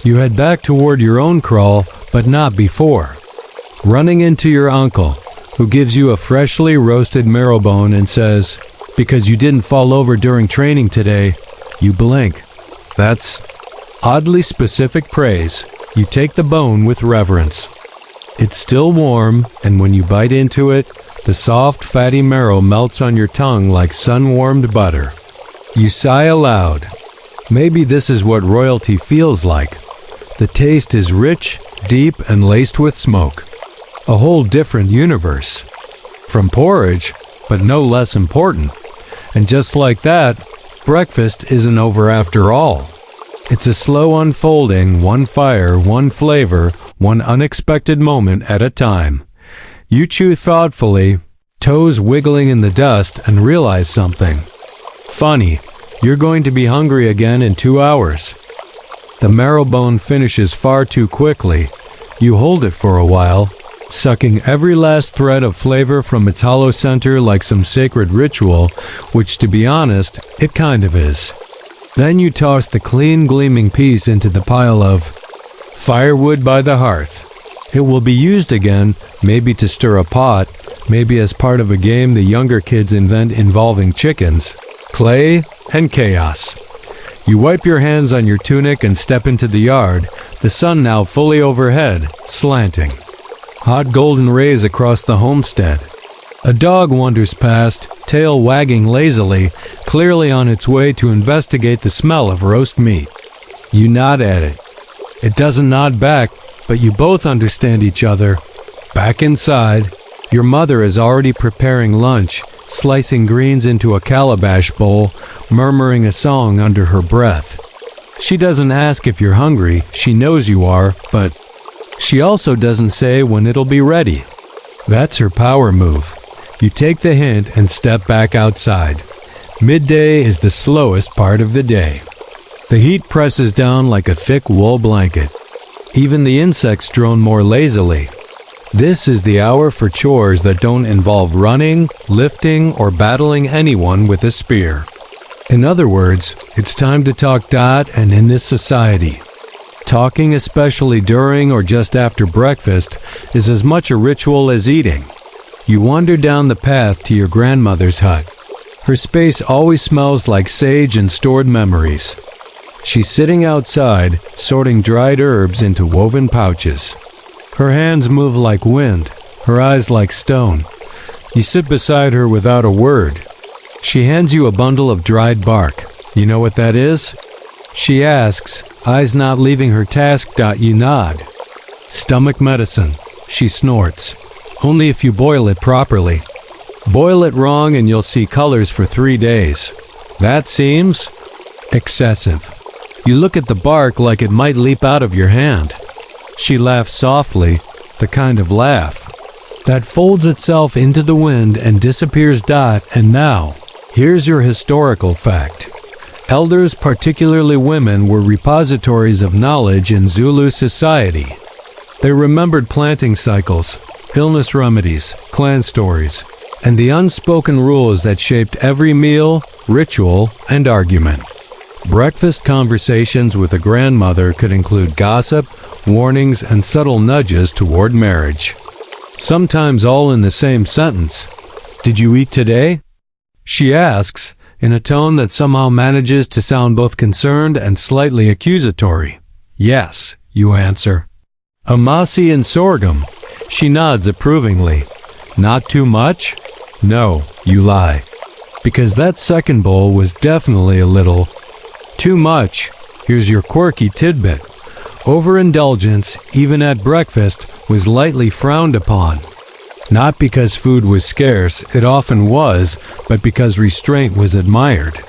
You head back toward your own kraal, but not before. Running into your uncle, who gives you a freshly roasted marrow bone and says, "Because you didn't fall over during training today," you blink. That's oddly specific praise. You take the bone with reverence. It's still warm, and when you bite into it, the soft, fatty marrow melts on your tongue like sun-warmed butter. You sigh aloud. Maybe this is what royalty feels like. The taste is rich, deep, and laced with smoke. A whole different universe. From porridge, but no less important. And just like that, breakfast isn't over after all. It's a slow unfolding, one fire, one flavor, one unexpected moment at a time. You chew thoughtfully, toes wiggling in the dust, and realize something. Funny, you're going to be hungry again in 2 hours. The marrow bone finishes far too quickly. You hold it for a while, sucking every last thread of flavor from its hollow center like some sacred ritual, which, to be honest, it kind of is. Then you toss the clean, gleaming piece into the pile of firewood by the hearth. It will be used again, maybe to stir a pot, maybe as part of a game the younger kids invent involving chickens, clay, and chaos. You wipe your hands on your tunic and step into the yard, the sun now fully overhead, slanting. Hot golden rays across the homestead. A dog wanders past, tail wagging lazily, clearly on its way to investigate the smell of roast meat. You nod at it. It doesn't nod back, but you both understand each other. Back inside, your mother is already preparing lunch, slicing greens into a calabash bowl, murmuring a song under her breath. She doesn't ask if you're hungry, she knows you are, but she also doesn't say when it'll be ready. That's her power move. You take the hint and step back outside. Midday is the slowest part of the day. The heat presses down like a thick wool blanket. Even the insects drone more lazily. This is the hour for chores that don't involve running, lifting, or battling anyone with a spear. In other words, it's time to talk dot and in this society. Talking, especially during or just after breakfast, is as much a ritual as eating. You wander down the path to your grandmother's hut. Her space always smells like sage and stored memories. She's sitting outside, sorting dried herbs into woven pouches. Her hands move like wind, her eyes like stone. You sit beside her without a word. She hands you a bundle of dried bark. You know what that is? She asks, eyes not leaving her task. You nod. Stomach medicine. She snorts. Only if you boil it properly. Boil it wrong and you'll see colors for 3 days. That seems excessive. You look at the bark like it might leap out of your hand. She laughs softly, the kind of laugh that folds itself into the wind and disappears. And now, here's your historical fact. Elders, particularly women, were repositories of knowledge in Zulu society. They remembered planting cycles, illness remedies, clan stories, and the unspoken rules that shaped every meal, ritual, and argument. Breakfast conversations with a grandmother could include gossip, warnings, and subtle nudges toward marriage. Sometimes all in the same sentence. "Did you eat today?" she asks, in a tone that somehow manages to sound both concerned and slightly accusatory. "Yes," you answer. "Amasi and sorghum." She nods approvingly. "Not too much?" "No," you lie. Because that second bowl was definitely a little too much. Here's your quirky tidbit. Overindulgence, even at breakfast, was lightly frowned upon. Not because food was scarce, it often was, but because restraint was admired.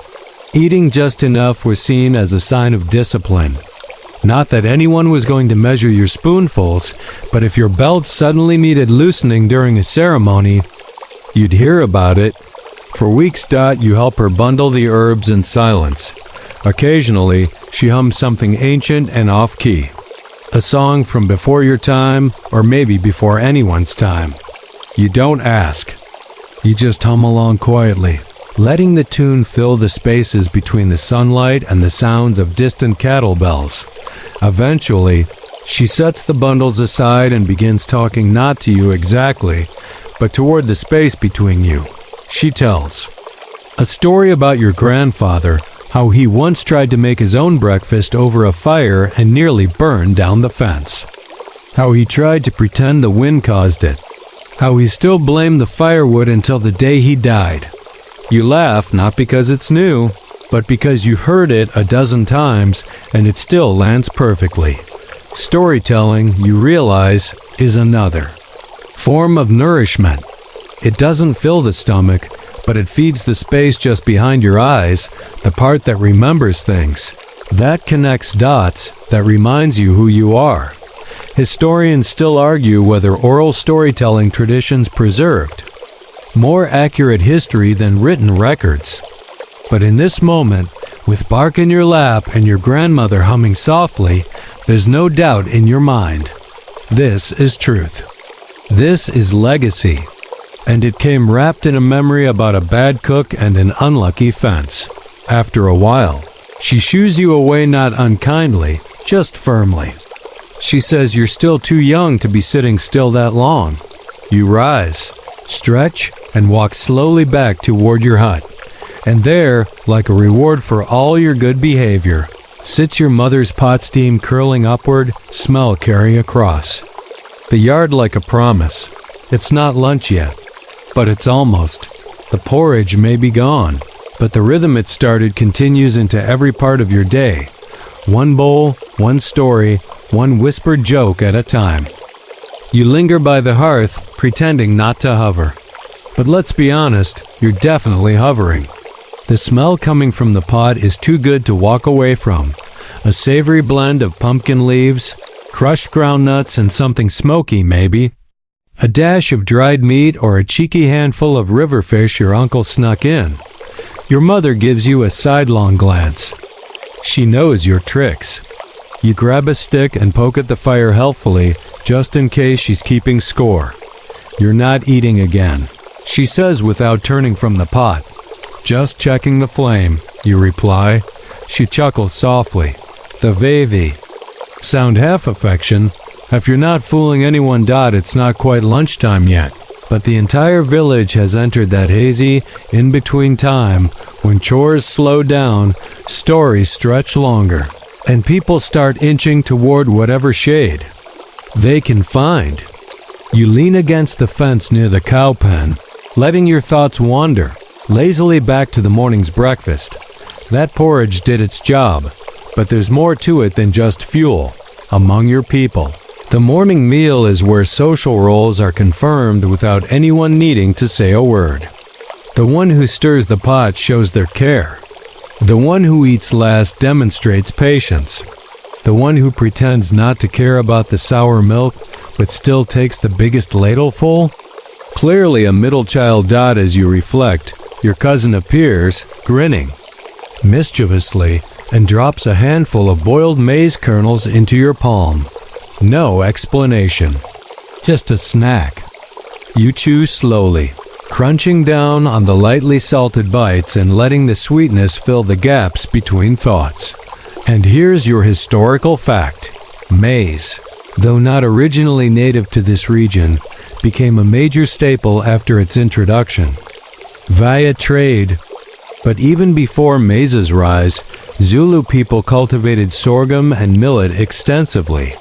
Eating just enough was seen as a sign of discipline. Not that anyone was going to measure your spoonfuls, but if your belt suddenly needed loosening during a ceremony, you'd hear about it. For weeks, you help her bundle the herbs in silence. Occasionally, she hums something ancient and off-key. A song from before your time, or maybe before anyone's time. You don't ask. You just hum along quietly, letting the tune fill the spaces between the sunlight and the sounds of distant cattle bells. Eventually, she sets the bundles aside and begins talking not to you exactly, but toward the space between you. She tells a story about your grandfather, how he once tried to make his own breakfast over a fire and nearly burned down the fence. How he tried to pretend the wind caused it. How he still blamed the firewood until the day he died. You laugh not because it's new, but because you've heard it a dozen times and it still lands perfectly. Storytelling, you realize, is another form of nourishment. It doesn't fill the stomach, but it feeds the space just behind your eyes, the part that remembers things. That connects dots, that reminds you who you are. Historians still argue whether oral storytelling traditions preserved more accurate history than written records. But in this moment, with bark in your lap and your grandmother humming softly, there's no doubt in your mind. This is truth. This is legacy. And it came wrapped in a memory about a bad cook and an unlucky fence. After a while, she shoos you away not unkindly, just firmly. She says you're still too young to be sitting still that long. You rise, stretch, and walk slowly back toward your hut. And there, like a reward for all your good behavior, sits your mother's pot steam curling upward, smell carrying across. The yard like a promise. It's not lunch yet, but it's almost. The porridge may be gone, but the rhythm it started continues into every part of your day. One bowl, one story, one whispered joke at a time. You linger by the hearth, pretending not to hover. But let's be honest, you're definitely hovering. The smell coming from the pot is too good to walk away from. A savory blend of pumpkin leaves, crushed groundnuts, and something smoky, maybe. A dash of dried meat or a cheeky handful of river fish your uncle snuck in. Your mother gives you a sidelong glance. She knows your tricks. You grab a stick and poke at the fire helpfully, just in case she's keeping score. You're not eating again, she says without turning from the pot. Just checking the flame, you reply. She chuckles softly. The vavy. Sound half affection. If you're not fooling anyone, it's not quite lunchtime yet. But the entire village has entered that hazy, in-between time when chores slow down, stories stretch longer, and people start inching toward whatever shade they can find. You lean against the fence near the cow pen, letting your thoughts wander lazily back to the morning's breakfast. That porridge did its job, but there's more to it than just fuel among your people. The morning meal is where social roles are confirmed without anyone needing to say a word. The one who stirs the pot shows their care. The one who eats last demonstrates patience. The one who pretends not to care about the sour milk but still takes the biggest ladleful? Clearly a middle child. As you reflect, your cousin appears, grinning mischievously, and drops a handful of boiled maize kernels into your palm. No explanation. Just a snack. You chew slowly, crunching down on the lightly salted bites and letting the sweetness fill the gaps between thoughts. And here's your historical fact. Maize, though not originally native to this region, became a major staple after its introduction via trade. But even before maize's rise, Zulu people cultivated sorghum and millet extensively.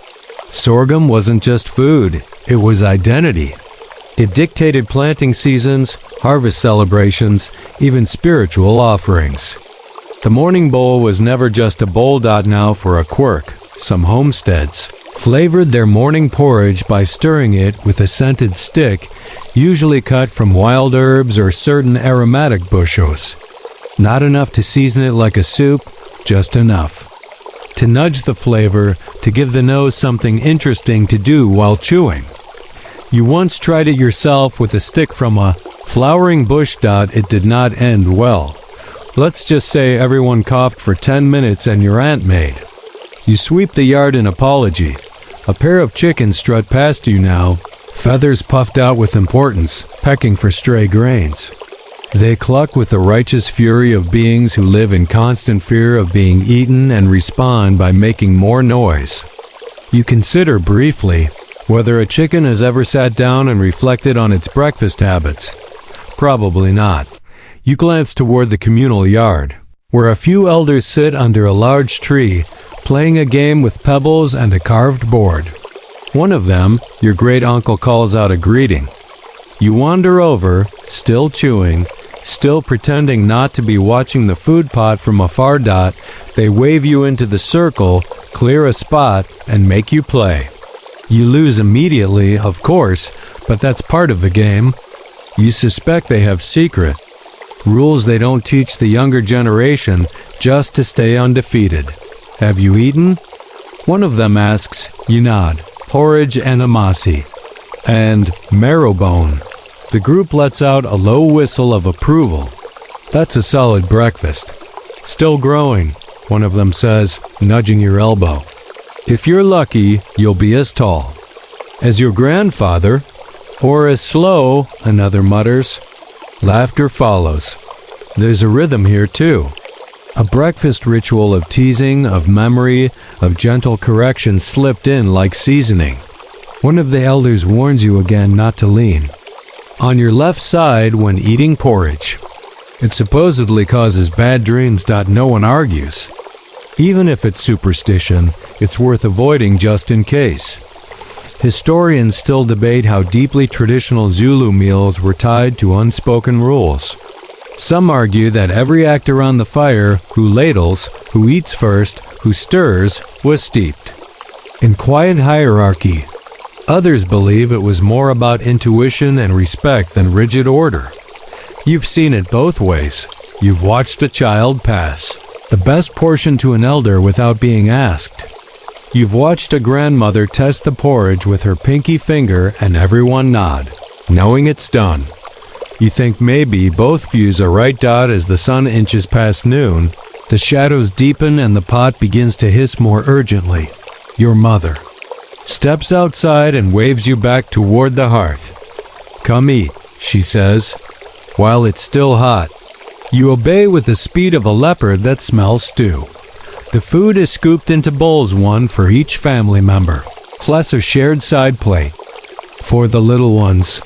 Sorghum wasn't just food, it was identity. It dictated planting seasons, harvest celebrations, even spiritual offerings. The morning bowl was never just a bowl. Now for a quirk, some homesteads flavored their morning porridge by stirring it with a scented stick, usually cut from wild herbs or certain aromatic bushels. Not enough to season it like a soup, just enough to nudge the flavor, to give the nose something interesting to do while chewing. You once tried it yourself with a stick from a flowering bush. It did not end well. Let's just say everyone coughed for 10 minutes and your aunt made. You sweep the yard in apology. A pair of chickens strut past you now, feathers puffed out with importance, pecking for stray grains. They cluck with the righteous fury of beings who live in constant fear of being eaten and respond by making more noise. You consider briefly whether a chicken has ever sat down and reflected on its breakfast habits. Probably not. You glance toward the communal yard, where a few elders sit under a large tree, playing a game with pebbles and a carved board. One of them, your great-uncle, calls out a greeting. You wander over, still chewing, still pretending not to be watching the food pot from afar. They wave you into the circle, clear a spot, and make you play. You lose immediately, of course, but that's part of the game. You suspect they have secret rules they don't teach the younger generation just to stay undefeated. Have you eaten? One of them asks. You nod. Porridge and amasi. And marrowbone. The group lets out a low whistle of approval. That's a solid breakfast. Still growing, one of them says, nudging your elbow. If you're lucky, you'll be as tall as your grandfather, or as slow, another mutters. Laughter follows. There's a rhythm here, too. A breakfast ritual of teasing, of memory, of gentle correction slipped in like seasoning. One of the elders warns you again not to lean on your left side when eating porridge. It supposedly causes bad dreams. No one argues. Even if it's superstition, it's worth avoiding just in case. Historians still debate how deeply traditional Zulu meals were tied to unspoken rules. Some argue that every act around the fire, who ladles, who eats first, who stirs, was steeped in quiet hierarchy. Others believe it was more about intuition and respect than rigid order. You've seen it both ways. You've watched a child pass the best portion to an elder without being asked. You've watched a grandmother test the porridge with her pinky finger and everyone nod, knowing it's done. You think maybe both views are right. As the sun inches past noon, the shadows deepen and the pot begins to hiss more urgently. Your mother steps outside and waves you back toward the hearth. Come eat, she says, while it's still hot. You obey with the speed of a leopard that smells stew. The food is scooped into bowls, one for each family member, plus a shared side plate for the little ones.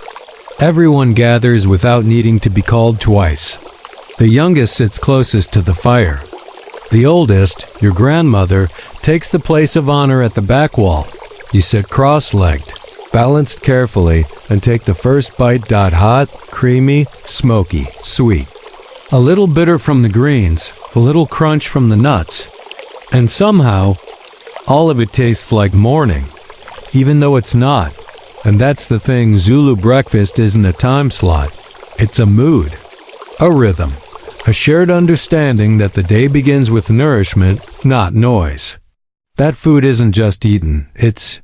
Everyone gathers without needing to be called twice. The youngest sits closest to the fire. The oldest, your grandmother, takes the place of honor at the back wall. You sit cross-legged, balanced carefully, and take the first bite. Hot, creamy, smoky, sweet. A little bitter from the greens, a little crunch from the nuts. And somehow, all of it tastes like morning, even though it's not. And that's the thing, Zulu breakfast isn't a time slot. It's a mood, a rhythm, a shared understanding that the day begins with nourishment, not noise. That food isn't just eaten, it's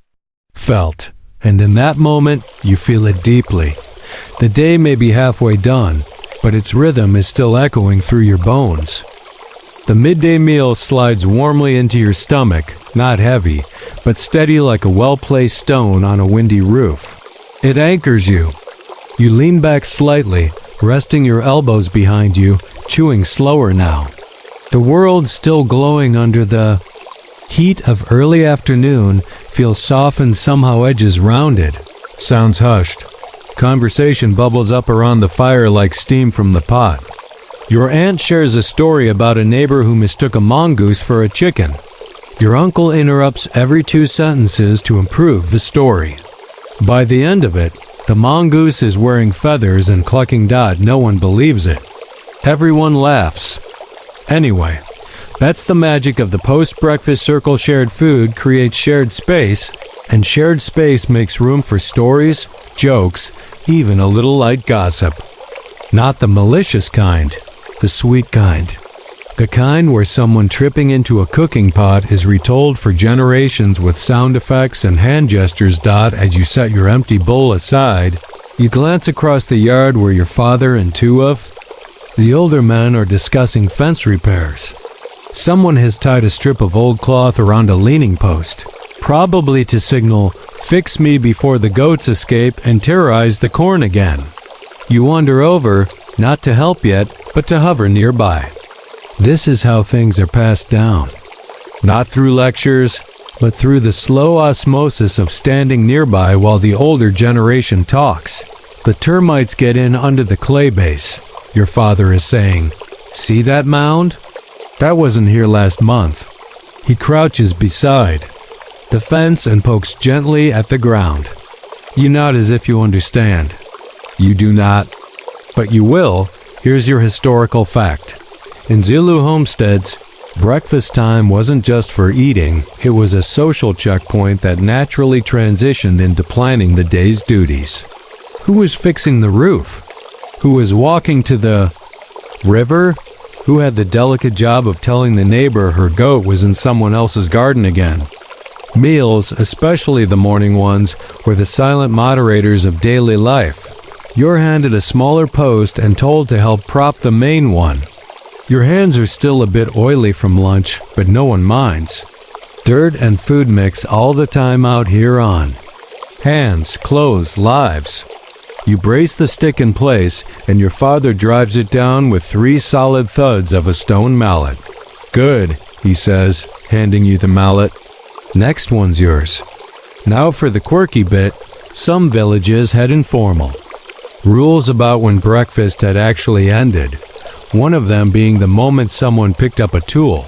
felt. And in that moment, you feel it deeply. The day may be halfway done, but its rhythm is still echoing through your bones. The midday meal slides warmly into your stomach, not heavy, but steady like a well-placed stone on a windy roof. It anchors you. You lean back slightly, resting your elbows behind you, chewing slower now. The world still glowing under the heat of early afternoon feels soft and somehow edges rounded. Sounds hushed. Conversation bubbles up around the fire like steam from the pot. Your aunt shares a story about a neighbor who mistook a mongoose for a chicken. Your uncle interrupts every 2 sentences to improve the story. By the end of it, the mongoose is wearing feathers and clucking. No one believes it. Everyone laughs. Anyway, that's the magic of the post-breakfast circle. Shared food creates shared space, and shared space makes room for stories, jokes, even a little light gossip. Not the malicious kind, the sweet kind. The kind where someone tripping into a cooking pot is retold for generations with sound effects and hand gestures. As you set your empty bowl aside, you glance across the yard where your father and two of the older men are discussing fence repairs. Someone has tied a strip of old cloth around a leaning post, probably to signal, "Fix me before the goats escape and terrorize the corn again." You wander over, not to help yet, but to hover nearby. This is how things are passed down. Not through lectures, but through the slow osmosis of standing nearby while the older generation talks. The termites get in under the clay base. Your father is saying, "See that mound? That wasn't here last month." He crouches beside the fence and pokes gently at the ground. You nod as if you understand. You do not, but you will. Here's your historical fact. In Zulu homesteads, breakfast time wasn't just for eating, it was a social checkpoint that naturally transitioned into planning the day's duties. Who was fixing the roof? Who was walking to the river? Who had the delicate job of telling the neighbor her goat was in someone else's garden again? Meals, especially the morning ones, were the silent moderators of daily life. You're handed a smaller post and told to help prop the main one. Your hands are still a bit oily from lunch, but no one minds. Dirt and food mix all the time out here on hands, clothes, lives. You brace the stick in place, and your father drives it down with 3 solid thuds of a stone mallet. "Good," he says, handing you the mallet. "Next one's yours." Now for the quirky bit, some villages had informal rules about when breakfast had actually ended. One of them being the moment someone picked up a tool.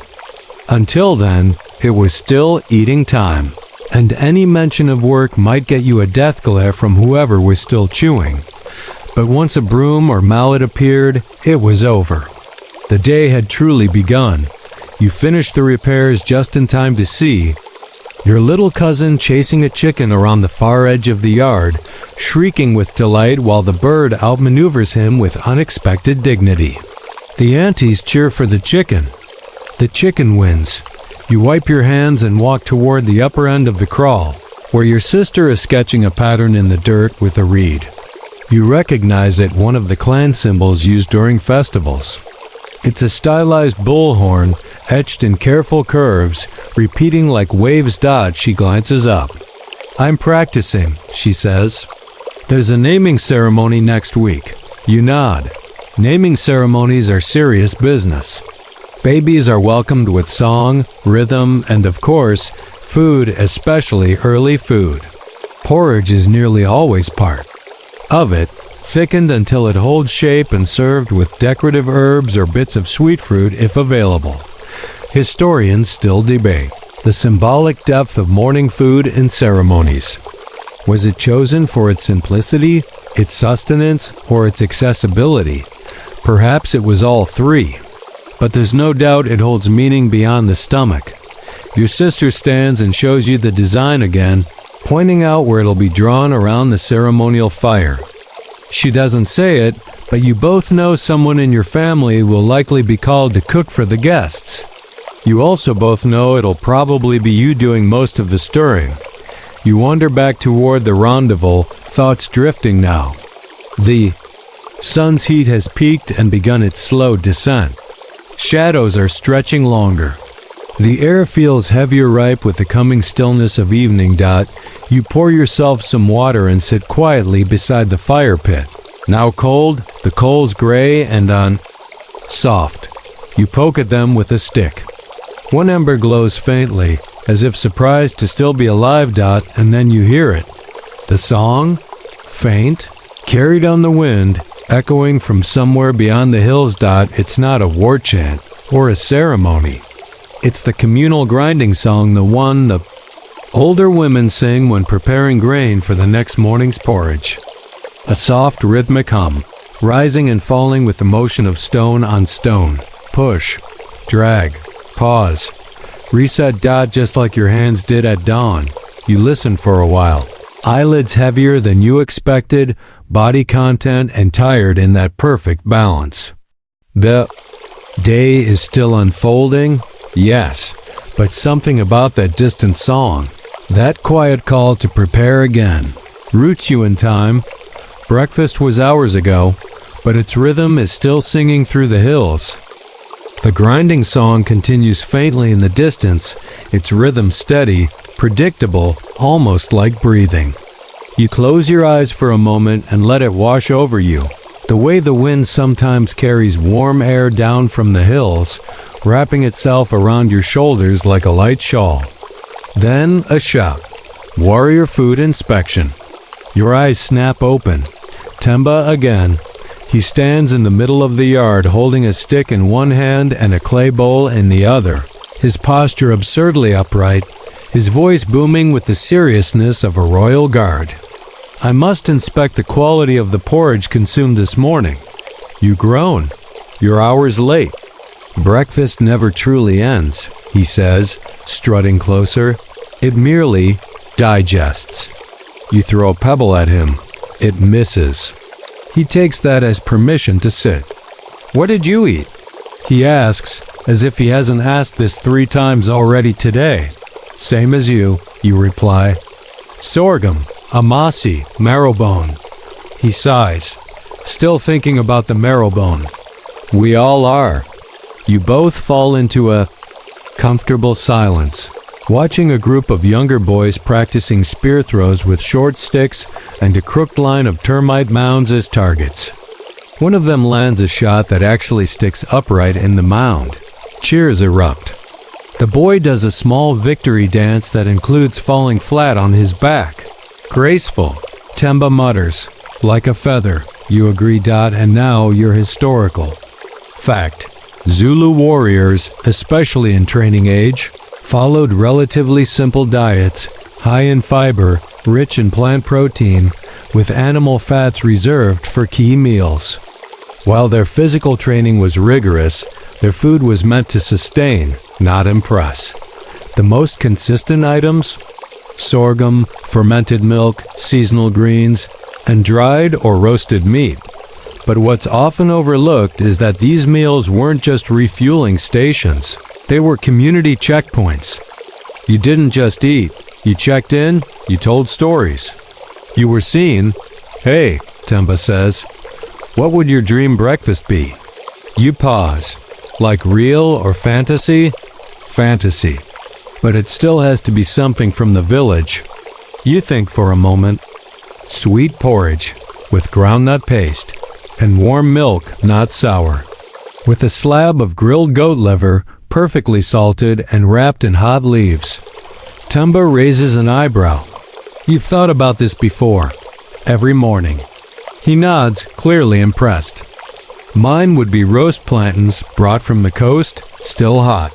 Until then, it was still eating time, and any mention of work might get you a death glare from whoever was still chewing. But once a broom or mallet appeared, it was over. The day had truly begun. You finished the repairs just in time to see your little cousin chasing a chicken around the far edge of the yard, shrieking with delight while the bird outmaneuvers him with unexpected dignity. The aunties cheer for the chicken. The chicken wins. You wipe your hands and walk toward the upper end of the kraal, where your sister is sketching a pattern in the dirt with a reed. You recognize it, one of the clan symbols used during festivals. It's a stylized bullhorn, etched in careful curves, repeating like waves. She glances up. "I'm practicing," she says. "There's a naming ceremony next week." You nod. Naming ceremonies are serious business. Babies are welcomed with song, rhythm, and of course, food, especially early food. Porridge is nearly always part of it, thickened until it holds shape and served with decorative herbs or bits of sweet fruit if available. Historians still debate the symbolic depth of morning food in ceremonies. Was it chosen for its simplicity, its sustenance, or its accessibility? Perhaps it was all three. But there's no doubt it holds meaning beyond the stomach. Your sister stands and shows you the design again, pointing out where it'll be drawn around the ceremonial fire. She doesn't say it, but you both know someone in your family will likely be called to cook for the guests. You also both know it'll probably be you doing most of the stirring. You wander back toward the rendezvous, thoughts drifting now. The sun's heat has peaked and begun its slow descent. Shadows are stretching longer. The air feels heavier, ripe with the coming stillness of evening. You pour yourself some water and sit quietly beside the fire pit. Now cold, the coals gray and soft. You poke at them with a stick. One ember glows faintly, as if surprised to still be alive. And then you hear it. The song, faint, carried on the wind, echoing from somewhere beyond the hills. It's not a war chant or a ceremony. It's the communal grinding song, the one the older women sing when preparing grain for the next morning's porridge. A soft rhythmic hum, rising and falling with the motion of stone on stone. Push, drag, pause, reset. Just like your hands did at dawn. You listen for a while. Eyelids heavier than you expected, body content and tired in that perfect balance. The Day is still unfolding? Yes, but something about that distant song, that quiet call to prepare again, roots you in time. Breakfast was hours ago, but its rhythm is still singing through the hills. The grinding song continues faintly in the distance, its rhythm steady, predictable, almost like breathing. You close your eyes for a moment and let it wash over you, the way the wind sometimes carries warm air down from the hills, wrapping itself around your shoulders like a light shawl. Then a shout. Warrior food inspection. Your eyes snap open. Temba again. He stands in the middle of the yard holding a stick in one hand and a clay bowl in the other, his posture absurdly upright, his voice booming with the seriousness of a royal guard. I must inspect the quality of the porridge consumed this morning. You groan. You're hours late. Breakfast never truly ends, he says, strutting closer. It merely digests. You throw a pebble at him. It misses. He takes that as permission to sit. What did you eat? He asks, as if he hasn't asked this 3 times already today. Same as you reply. Sorghum, amasi, marrowbone. He sighs, still thinking about the marrowbone. We all are. You both fall into a comfortable silence, watching a group of younger boys practicing spear throws with short sticks and a crooked line of termite mounds as targets. One of them lands a shot that actually sticks upright in the mound. Cheers erupt. The boy does a small victory dance that includes falling flat on his back. Graceful, Temba mutters. Like a feather, you agree. And now you're historical. Fact. Zulu warriors, especially in training age, followed relatively simple diets, high in fiber, rich in plant protein, with animal fats reserved for key meals. While their physical training was rigorous, their food was meant to sustain, not impress. The most consistent items? Sorghum, fermented milk, seasonal greens, and dried or roasted meat. But what's often overlooked is that these meals weren't just refueling stations. They were community checkpoints. You didn't just eat. You checked in, you told stories. You were seen. Hey, Temba says, what would your dream breakfast be? You pause. Like real or fantasy? Fantasy. But it still has to be something from the village. You think for a moment. Sweet porridge with groundnut paste and warm milk, not sour. With a slab of grilled goat liver, perfectly salted and wrapped in hot leaves. Temba raises an eyebrow. You've thought about this before. Every morning. He nods, clearly impressed. Mine would be roast plantains brought from the coast, still hot,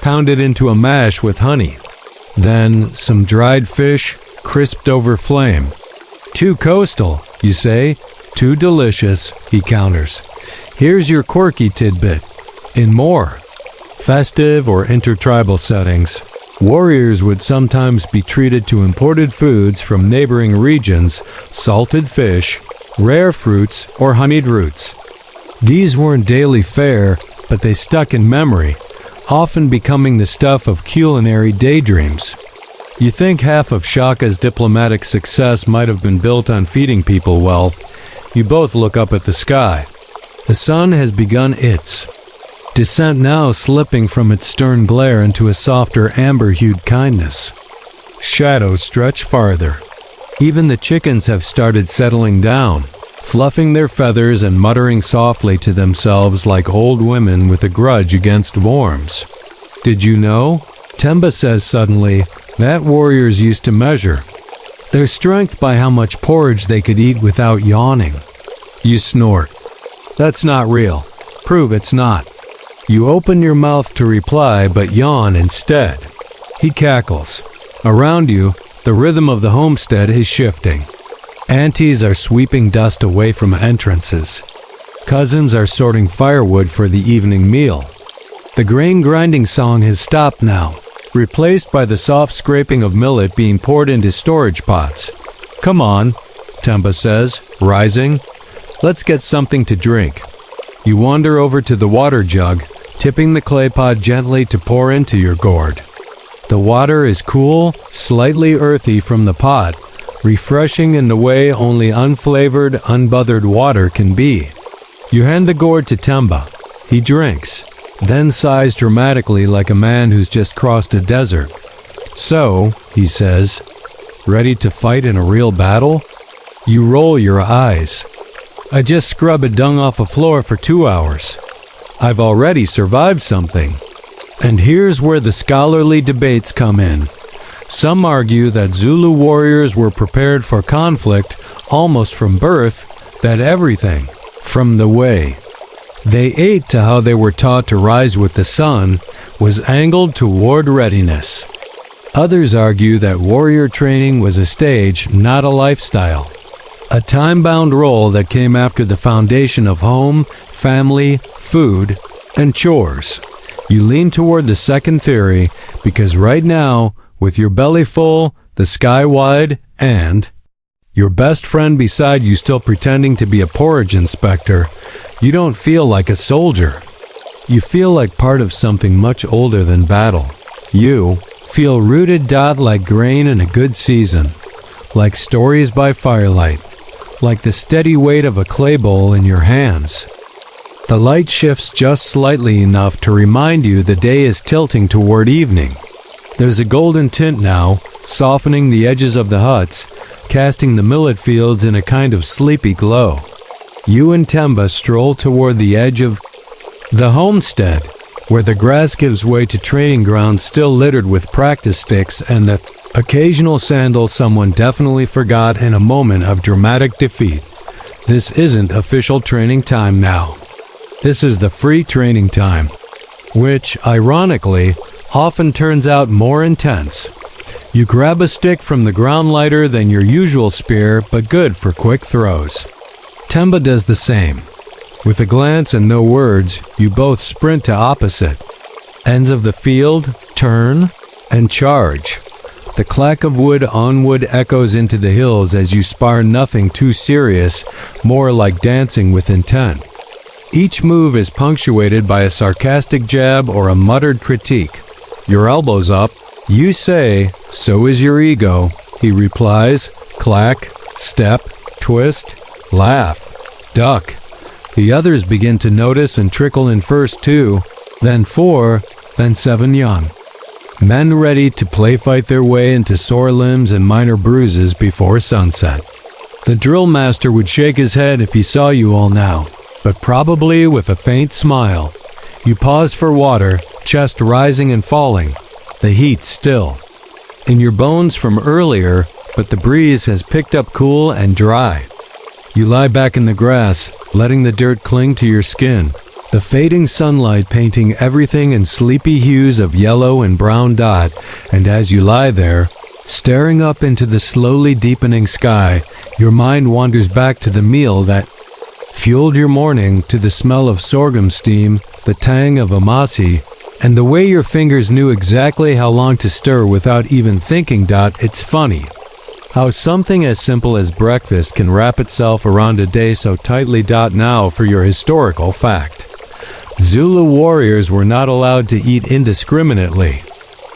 pounded into a mash with honey. Then some dried fish, crisped over flame. Too coastal, you say? Too delicious, he counters. Here's your quirky tidbit. In more festive or intertribal settings, warriors would sometimes be treated to imported foods from neighboring regions, salted fish, rare fruits, or honeyed roots. These weren't daily fare, but they stuck in memory, often becoming the stuff of culinary daydreams. You think half of Shaka's diplomatic success might have been built on feeding people well. You both look up at the sky. The sun has begun its descent, now slipping from its stern glare into a softer amber-hued kindness. Shadows stretch farther. Even the chickens have started settling down, fluffing their feathers and muttering softly to themselves like old women with a grudge against worms. Did you know? Temba says suddenly, that warriors used to measure their strength by how much porridge they could eat without yawning. You snort. That's not real. Prove it's not. You open your mouth to reply, but yawn instead. He cackles. Around you, the rhythm of the homestead is shifting. Aunties are sweeping dust away from entrances. Cousins are sorting firewood for the evening meal. The grain grinding song has stopped now, replaced by the soft scraping of millet being poured into storage pots. Come on, Temba says, rising. Let's get something to drink. You wander over to the water jug, tipping the clay pot gently to pour into your gourd. The water is cool, slightly earthy from the pot, refreshing in the way only unflavored, unbothered water can be. You hand the gourd to Temba. He drinks, then sighs dramatically like a man who's just crossed a desert. "So," he says, "ready to fight in a real battle?" You roll your eyes. "I just scrub a dung off a floor for 2 hours. I've already survived something." And here's where the scholarly debates come in. Some argue that Zulu warriors were prepared for conflict almost from birth, that everything, from the way they ate to how they were taught to rise with the sun, was angled toward readiness. Others argue that warrior training was a stage, not a lifestyle. A time-bound role that came after the foundation of home, family, food, and chores. You lean toward the second theory because right now, with your belly full, the sky wide, and your best friend beside you still pretending to be a porridge inspector, you don't feel like a soldier. You feel like part of something much older than battle. You feel rooted like grain in a good season, like stories by firelight, like the steady weight of a clay bowl in your hands. The light shifts just slightly enough to remind you the day is tilting toward evening. There's a golden tint now, softening the edges of the huts, casting the millet fields in a kind of sleepy glow. You and Temba stroll toward the edge of the homestead, where the grass gives way to training grounds still littered with practice sticks and the occasional sandal someone definitely forgot in a moment of dramatic defeat. This isn't official training time now. This is the free training time, which, ironically, often turns out more intense. You grab a stick from the ground lighter than your usual spear, but good for quick throws. Temba does the same. With a glance and no words, you both sprint to opposite ends of the field, turn, and charge. The clack of wood on wood echoes into the hills as you spar nothing too serious, more like dancing with intent. Each move is punctuated by a sarcastic jab or a muttered critique. Your elbows up. You say, "So is your ego." He replies, clack, step, twist, laugh, duck. The others begin to notice and trickle in first 2, then 4, then 7 young. Men ready to play fight their way into sore limbs and minor bruises before sunset. The drill master would shake his head if he saw you all now, but probably with a faint smile. You pause for water, chest rising and falling, the heat still in your bones from earlier, but the breeze has picked up cool and dry. You lie back in the grass, letting the dirt cling to your skin, the fading sunlight painting everything in sleepy hues of yellow and brown dot, and as you lie there, staring up into the slowly deepening sky, your mind wanders back to the meal that fueled your morning, to the smell of sorghum steam, the tang of amasi, and the way your fingers knew exactly how long to stir without even thinking. It's funny how something as simple as breakfast can wrap itself around a day so tightly. Now for your historical fact. Zulu warriors were not allowed to eat indiscriminately.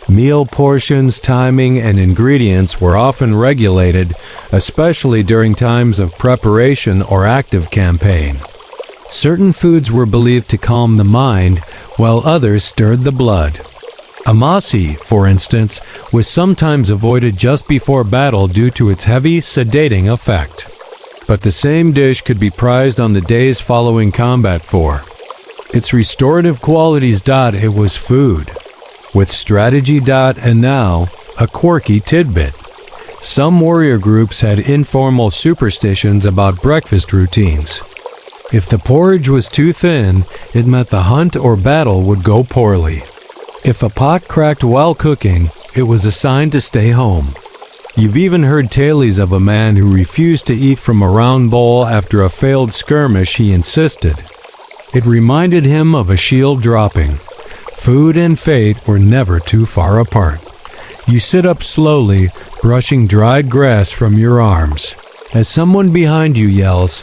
Meal portions, timing, and ingredients were often regulated, especially during times of preparation or active campaign. Certain foods were believed to calm the mind, while others stirred the blood. Amasi, for instance, was sometimes avoided just before battle due to its heavy, sedating effect. But the same dish could be prized on the days following combat for its restorative qualities. It was food with strategy. And now, a quirky tidbit. Some warrior groups had informal superstitions about breakfast routines. If the porridge was too thin, it meant the hunt or battle would go poorly. If a pot cracked while cooking, it was a sign to stay home. You've even heard tales of a man who refused to eat from a round bowl after a failed skirmish. He insisted. It reminded him of a shield dropping. Food and fate were never too far apart. You sit up slowly, brushing dried grass from your arms, as someone behind you yells,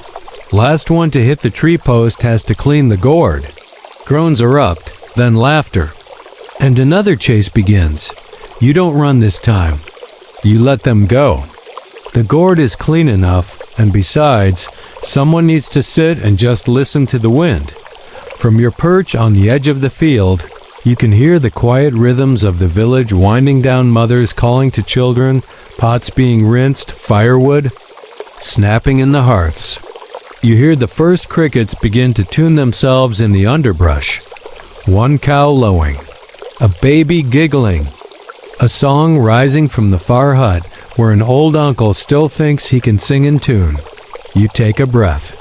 Last one to hit the tree post has to clean the gourd. Groans erupt, then laughter. And another chase begins. You don't run this time. You let them go. The gourd is clean enough, and besides, someone needs to sit and just listen to the wind. From your perch on the edge of the field, you can hear the quiet rhythms of the village winding down, mothers calling to children, pots being rinsed, firewood snapping in the hearths. You hear the first crickets begin to tune themselves in the underbrush. One cow lowing, a baby giggling, a song rising from the far hut where an old uncle still thinks he can sing in tune. You take a breath.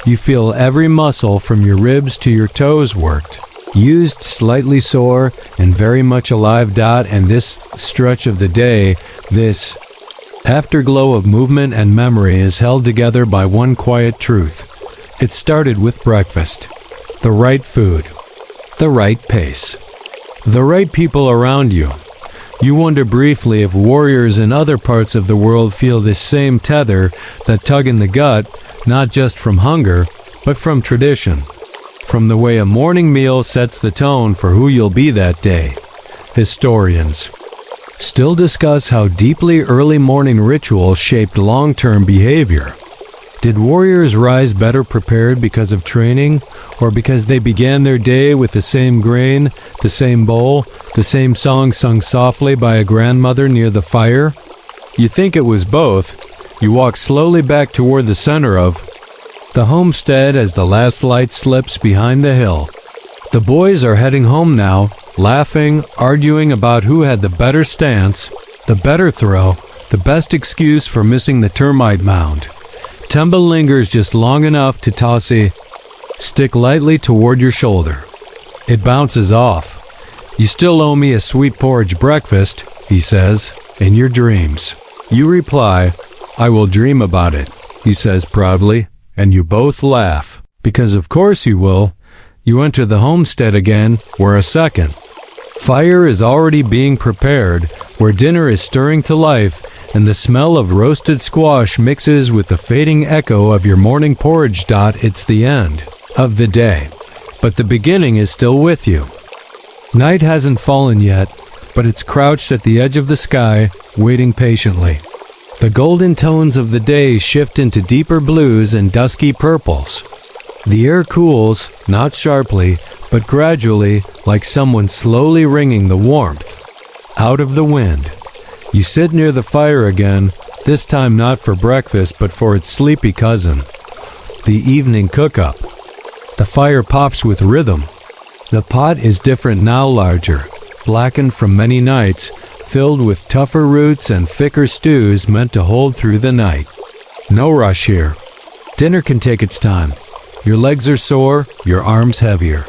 You feel every muscle from your ribs to your toes worked, used, slightly sore, and very much alive. And this stretch of the day, this afterglow of movement and memory is held together by one quiet truth. It started with breakfast. The right food. The right pace. The right people around you. You wonder briefly if warriors in other parts of the world feel this same tether, that tug in the gut, not just from hunger, but from tradition. From the way a morning meal sets the tone for who you'll be that day. Historians still discuss how deeply early morning rituals shaped long-term behavior. Did warriors rise better prepared because of training, or because they began their day with the same grain, the same bowl, the same song sung softly by a grandmother near the fire? You think it was both. You walk slowly back toward the center of the homestead as the last light slips behind the hill. The boys are heading home now, laughing, arguing about who had the better stance, the better throw, the best excuse for missing the termite mound. Temba lingers just long enough to toss a stick lightly toward your shoulder. It bounces off. You still owe me a sweet porridge breakfast, he says, in your dreams. You reply, I will dream about it, he says proudly, and you both laugh. Because of course you will. You enter the homestead again, where a second fire is already being prepared, where dinner is stirring to life, and the smell of roasted squash mixes with the fading echo of your morning porridge. It's the end of the day, but the beginning is still with you. Night hasn't fallen yet, but it's crouched at the edge of the sky, waiting patiently. The golden tones of the day shift into deeper blues and dusky purples. The air cools, not sharply, but gradually, like someone slowly wringing the warmth out of the wind. You sit near the fire again, this time not for breakfast, but for its sleepy cousin, the evening cook-up. The fire pops with rhythm. The pot is different now, larger, blackened from many nights, filled with tougher roots and thicker stews meant to hold through the night. No rush here. Dinner can take its time. Your legs are sore, your arms heavier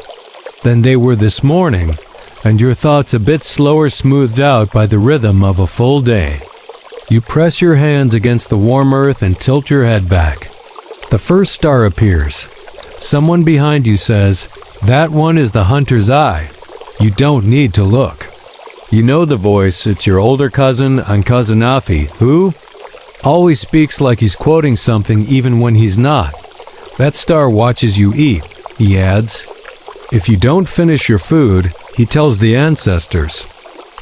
than they were this morning, and your thoughts a bit slower, smoothed out by the rhythm of a full day. You press your hands against the warm earth and tilt your head back. The first star appears. Someone behind you says, "That one is the hunter's eye." You don't need to look. You know the voice. It's your older cousin, Cousin Afi, who always speaks like he's quoting something even when he's not. That star watches you eat, he adds. If you don't finish your food, he tells the ancestors.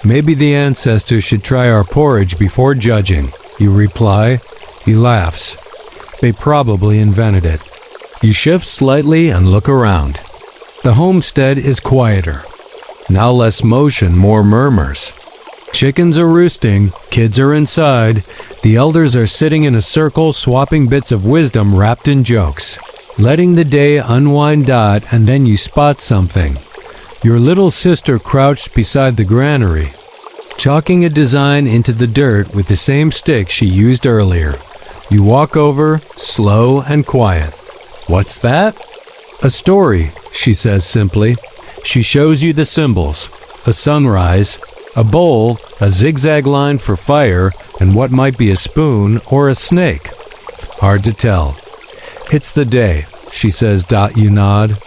Maybe the ancestors should try our porridge before judging, you reply. He laughs. They probably invented it. You shift slightly and look around. The homestead is quieter. Now less motion, more murmurs. Chickens are roosting, kids are inside. The elders are sitting in a circle, swapping bits of wisdom wrapped in jokes. Letting the day unwind. And then you spot something. Your little sister crouched beside the granary, chalking a design into the dirt with the same stick she used earlier. You walk over, slow and quiet. What's that? A story, she says simply. She shows you the symbols, a sunrise, a bowl, a zigzag line for fire, and what might be a spoon or a snake. Hard to tell. It's the day, she says. You nod.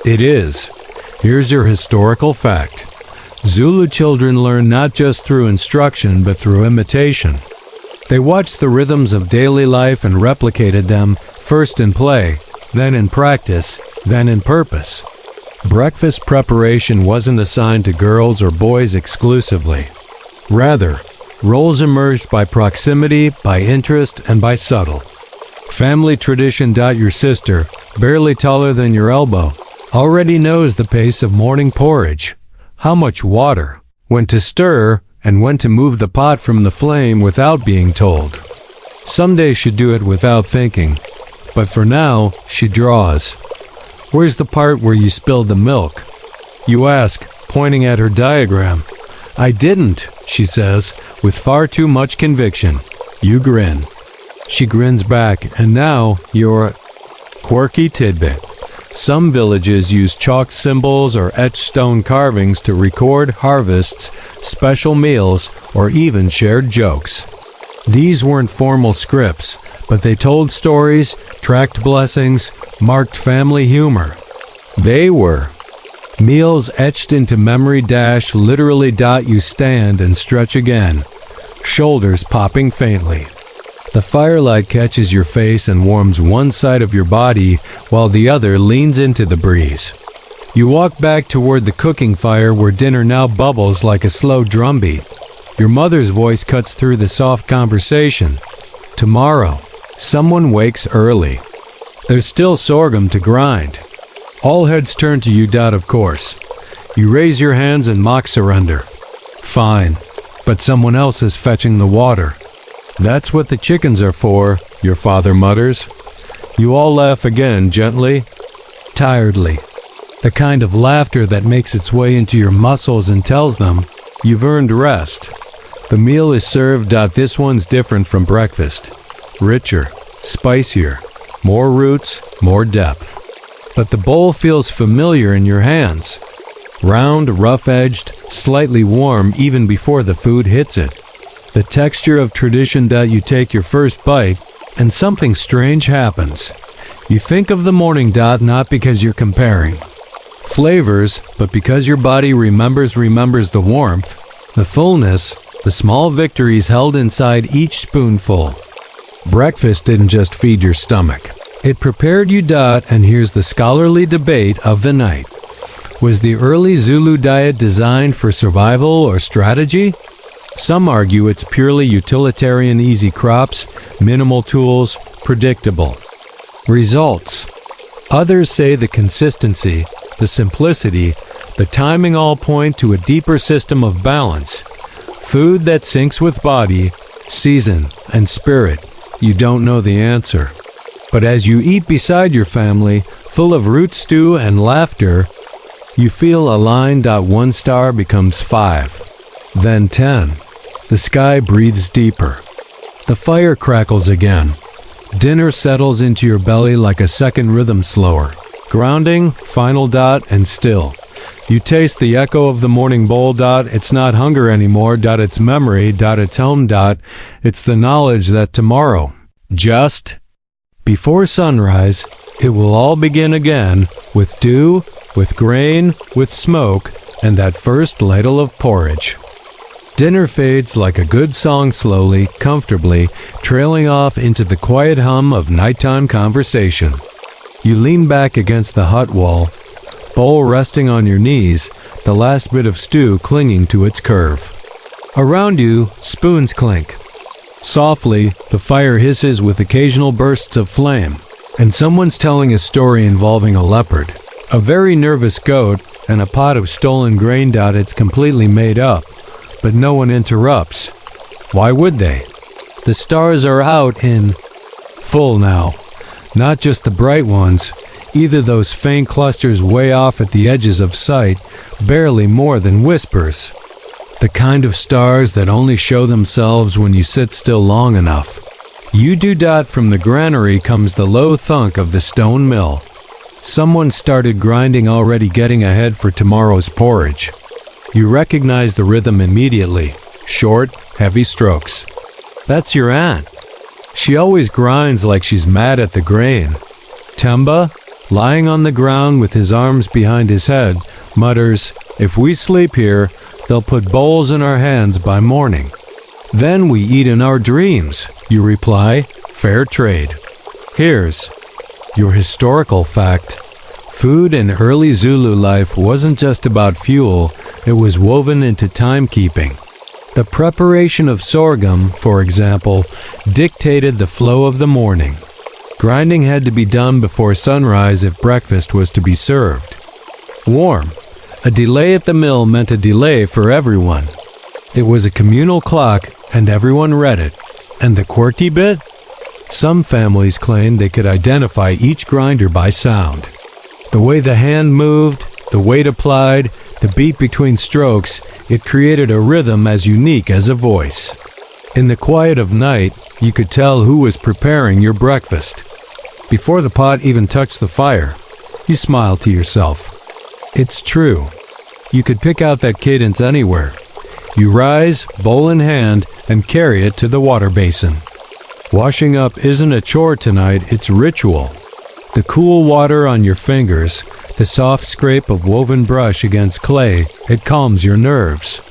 It is. Here's your historical fact. Zulu children learn not just through instruction, but through imitation. They watched the rhythms of daily life and replicated them, First in play, then in practice, then in purpose. Breakfast preparation wasn't assigned to girls or boys exclusively. Rather, roles emerged by proximity, by interest, and by subtle. Family tradition. Your sister, barely taller than your elbow, already knows the pace of morning porridge, how much water, when to stir, and when to move the pot from the flame without being told. Someday she'd do it without thinking, but for now, she draws. Where's the part where you spilled the milk? You ask, pointing at her diagram. I didn't, she says, with far too much conviction. You grin. She grins back, and now you're... Quirky tidbit. Some villages use chalk symbols or etched stone carvings to record harvests, special meals, or even shared jokes. These weren't formal scripts, but they told stories, tracked blessings, marked family humor. They were meals etched into memory. Literally. You stand and stretch again, shoulders popping faintly. The firelight catches your face and warms one side of your body while the other leans into the breeze. You walk back toward the cooking fire where dinner now bubbles like a slow drumbeat. Your mother's voice cuts through the soft conversation. Tomorrow, someone wakes early. There's still sorghum to grind. All heads turn to you. Of course. You raise your hands in mock surrender. Fine, but someone else is fetching the water. That's what the chickens are for, your father mutters. You all laugh again, gently, tiredly. The kind of laughter that makes its way into your muscles and tells them you've earned rest. The meal is served. This one's different from breakfast. Richer, spicier, more roots, more depth. But the bowl feels familiar in your hands. Round, rough-edged, slightly warm even before the food hits it. The texture of tradition. You take your first bite, and something strange happens. You think of the morning. Not because you're comparing flavors, but because your body remembers the warmth, the fullness, the small victories held inside each spoonful. Breakfast didn't just feed your stomach. It prepared you. And here's the scholarly debate of the night. Was the early Zulu diet designed for survival or strategy? Some argue it's purely utilitarian. Easy crops, minimal tools, predictable results. Others say the consistency, the simplicity, the timing all point to a deeper system of balance. Food that syncs with body, season, and spirit. You don't know the answer. But as you eat beside your family, full of root stew and laughter, you feel aligned. 1 star becomes 5. Then 10. The sky breathes deeper. The fire crackles again. Dinner settles into your belly like a second rhythm slower. Grounding, final. And still. You taste the echo of the morning bowl. It's not hunger anymore. It's memory. It's home. It's the knowledge that tomorrow, just before sunrise, it will all begin again with dew, with grain, with smoke, and that first ladle of porridge. Dinner fades like a good song, slowly, comfortably, trailing off into the quiet hum of nighttime conversation. You lean back against the hut wall, bowl resting on your knees, the last bit of stew clinging to its curve. Around you, spoons clink. Softly, the fire hisses with occasional bursts of flame, and someone's telling a story involving a leopard, a very nervous goat, and a pot of stolen grain. It's completely made up. But no one interrupts. Why would they? The stars are out in full now. Not just the bright ones, either those faint clusters way off at the edges of sight, barely more than whispers. The kind of stars that only show themselves when you sit still long enough. You do. From the granary comes the low thunk of the stone mill. Someone started grinding, already getting ahead for tomorrow's porridge. You recognize the rhythm immediately. Short, heavy strokes. That's your aunt. She always grinds like she's mad at the grain. Temba, lying on the ground with his arms behind his head, mutters, "If we sleep here, they'll put bowls in our hands by morning." "Then we eat in our dreams," you reply. Fair trade. Here's Your historical fact. Food in early Zulu life wasn't just about fuel, it was woven into timekeeping. The preparation of sorghum, for example, dictated the flow of the morning. Grinding had to be done before sunrise if breakfast was to be served. Warm. A delay at the mill meant a delay for everyone. It was a communal clock, and everyone read it. And the quirky bit? Some families claimed they could identify each grinder by sound. The way the hand moved, the weight applied, the beat between strokes, it created a rhythm as unique as a voice. In the quiet of night, you could tell who was preparing your breakfast. Before the pot even touched the fire, you smiled to yourself. It's true. You could pick out that cadence anywhere. You rise, bowl in hand, and carry it to the water basin. Washing up isn't a chore tonight, it's ritual. The cool water on your fingers, the soft scrape of woven brush against clay, it calms your nerves.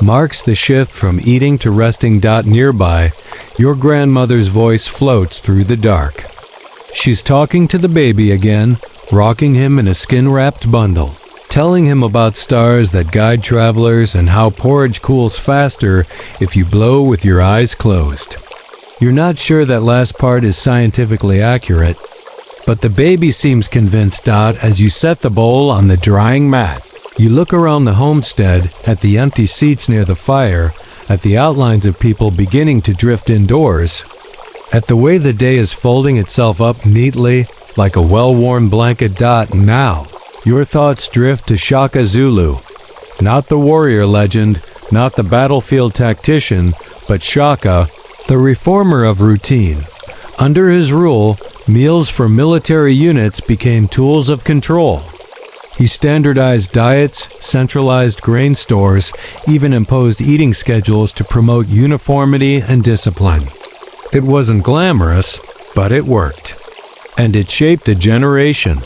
Marks the shift from eating to resting. Nearby, your grandmother's voice floats through the dark. She's talking to the baby again, rocking him in a skin-wrapped bundle, telling him about stars that guide travelers and how porridge cools faster if you blow with your eyes closed. You're not sure that last part is scientifically accurate, but the baby seems convinced. As you set the bowl on the drying mat, you look around the homestead, at the empty seats near the fire, at the outlines of people beginning to drift indoors, at the way the day is folding itself up neatly like a well-worn blanket. Now, your thoughts drift to Shaka Zulu. Not the warrior legend, not the battlefield tactician, but Shaka, the reformer of routine. Under his rule, meals for military units became tools of control. He standardized diets, centralized grain stores, even imposed eating schedules to promote uniformity and discipline. It wasn't glamorous, but it worked. And it shaped a generation.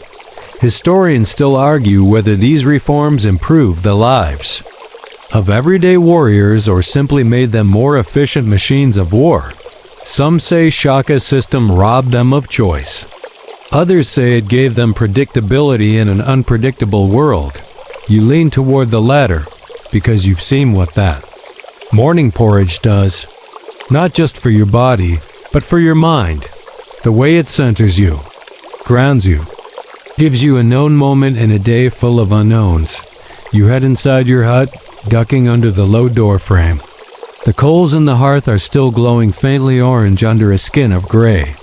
Historians still argue whether these reforms improved the lives of everyday warriors or simply made them more efficient machines of war. Some say Shaka's system robbed them of choice. Others say it gave them predictability in an unpredictable world. You lean toward the latter because you've seen what that morning porridge does. Not just for your body, but for your mind. The way it centers you, grounds you, gives you a known moment in a day full of unknowns. You head inside your hut, ducking under the low door frame. The coals in the hearth are still glowing faintly orange under a skin of gray.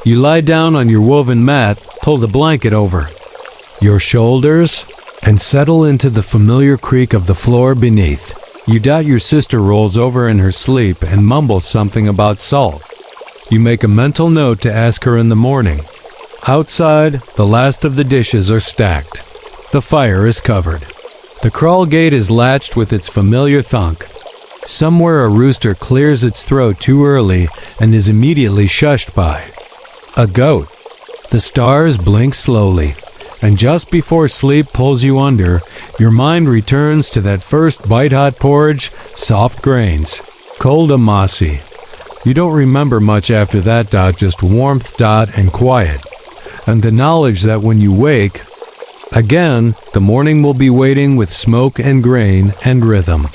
You lie down on your woven mat, pull the blanket over your shoulders, and settle into the familiar creak of the floor beneath. Your sister rolls over in her sleep and mumbles something about salt. You make a mental note to ask her in the morning. Outside, the last of the dishes are stacked. The fire is covered. The crawl gate is latched with its familiar thunk. Somewhere a rooster clears its throat too early and is immediately shushed by a goat. The stars blink slowly, and just before sleep pulls you under, your mind returns to that first bite-hot porridge, soft grains, cold amasi. You don't remember much after that. Just warmth. And quiet. And the knowledge that when you wake, again, the morning will be waiting with smoke and grain and rhythm.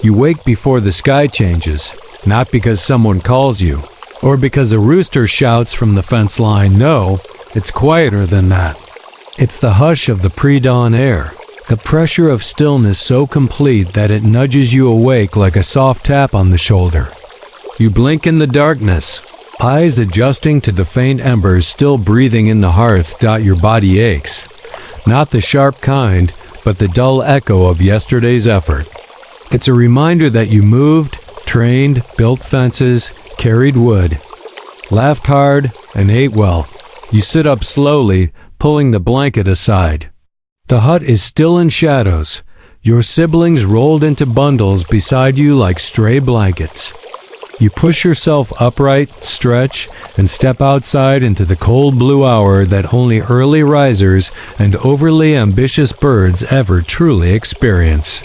You wake before the sky changes, not because someone calls you, or because a rooster shouts from the fence line. No, it's quieter than that. It's the hush of the pre-dawn air, the pressure of stillness so complete that it nudges you awake like a soft tap on the shoulder. You blink in the darkness, eyes adjusting to the faint embers still breathing in the hearth. Your body aches. Not the sharp kind, but the dull echo of yesterday's effort. It's a reminder that you moved, trained, built fences, carried wood, laughed hard, and ate well. You sit up slowly, pulling the blanket aside. The hut is still in shadows, your siblings rolled into bundles beside you like stray blankets. You push yourself upright, stretch, and step outside into the cold blue hour that only early risers and overly ambitious birds ever truly experience.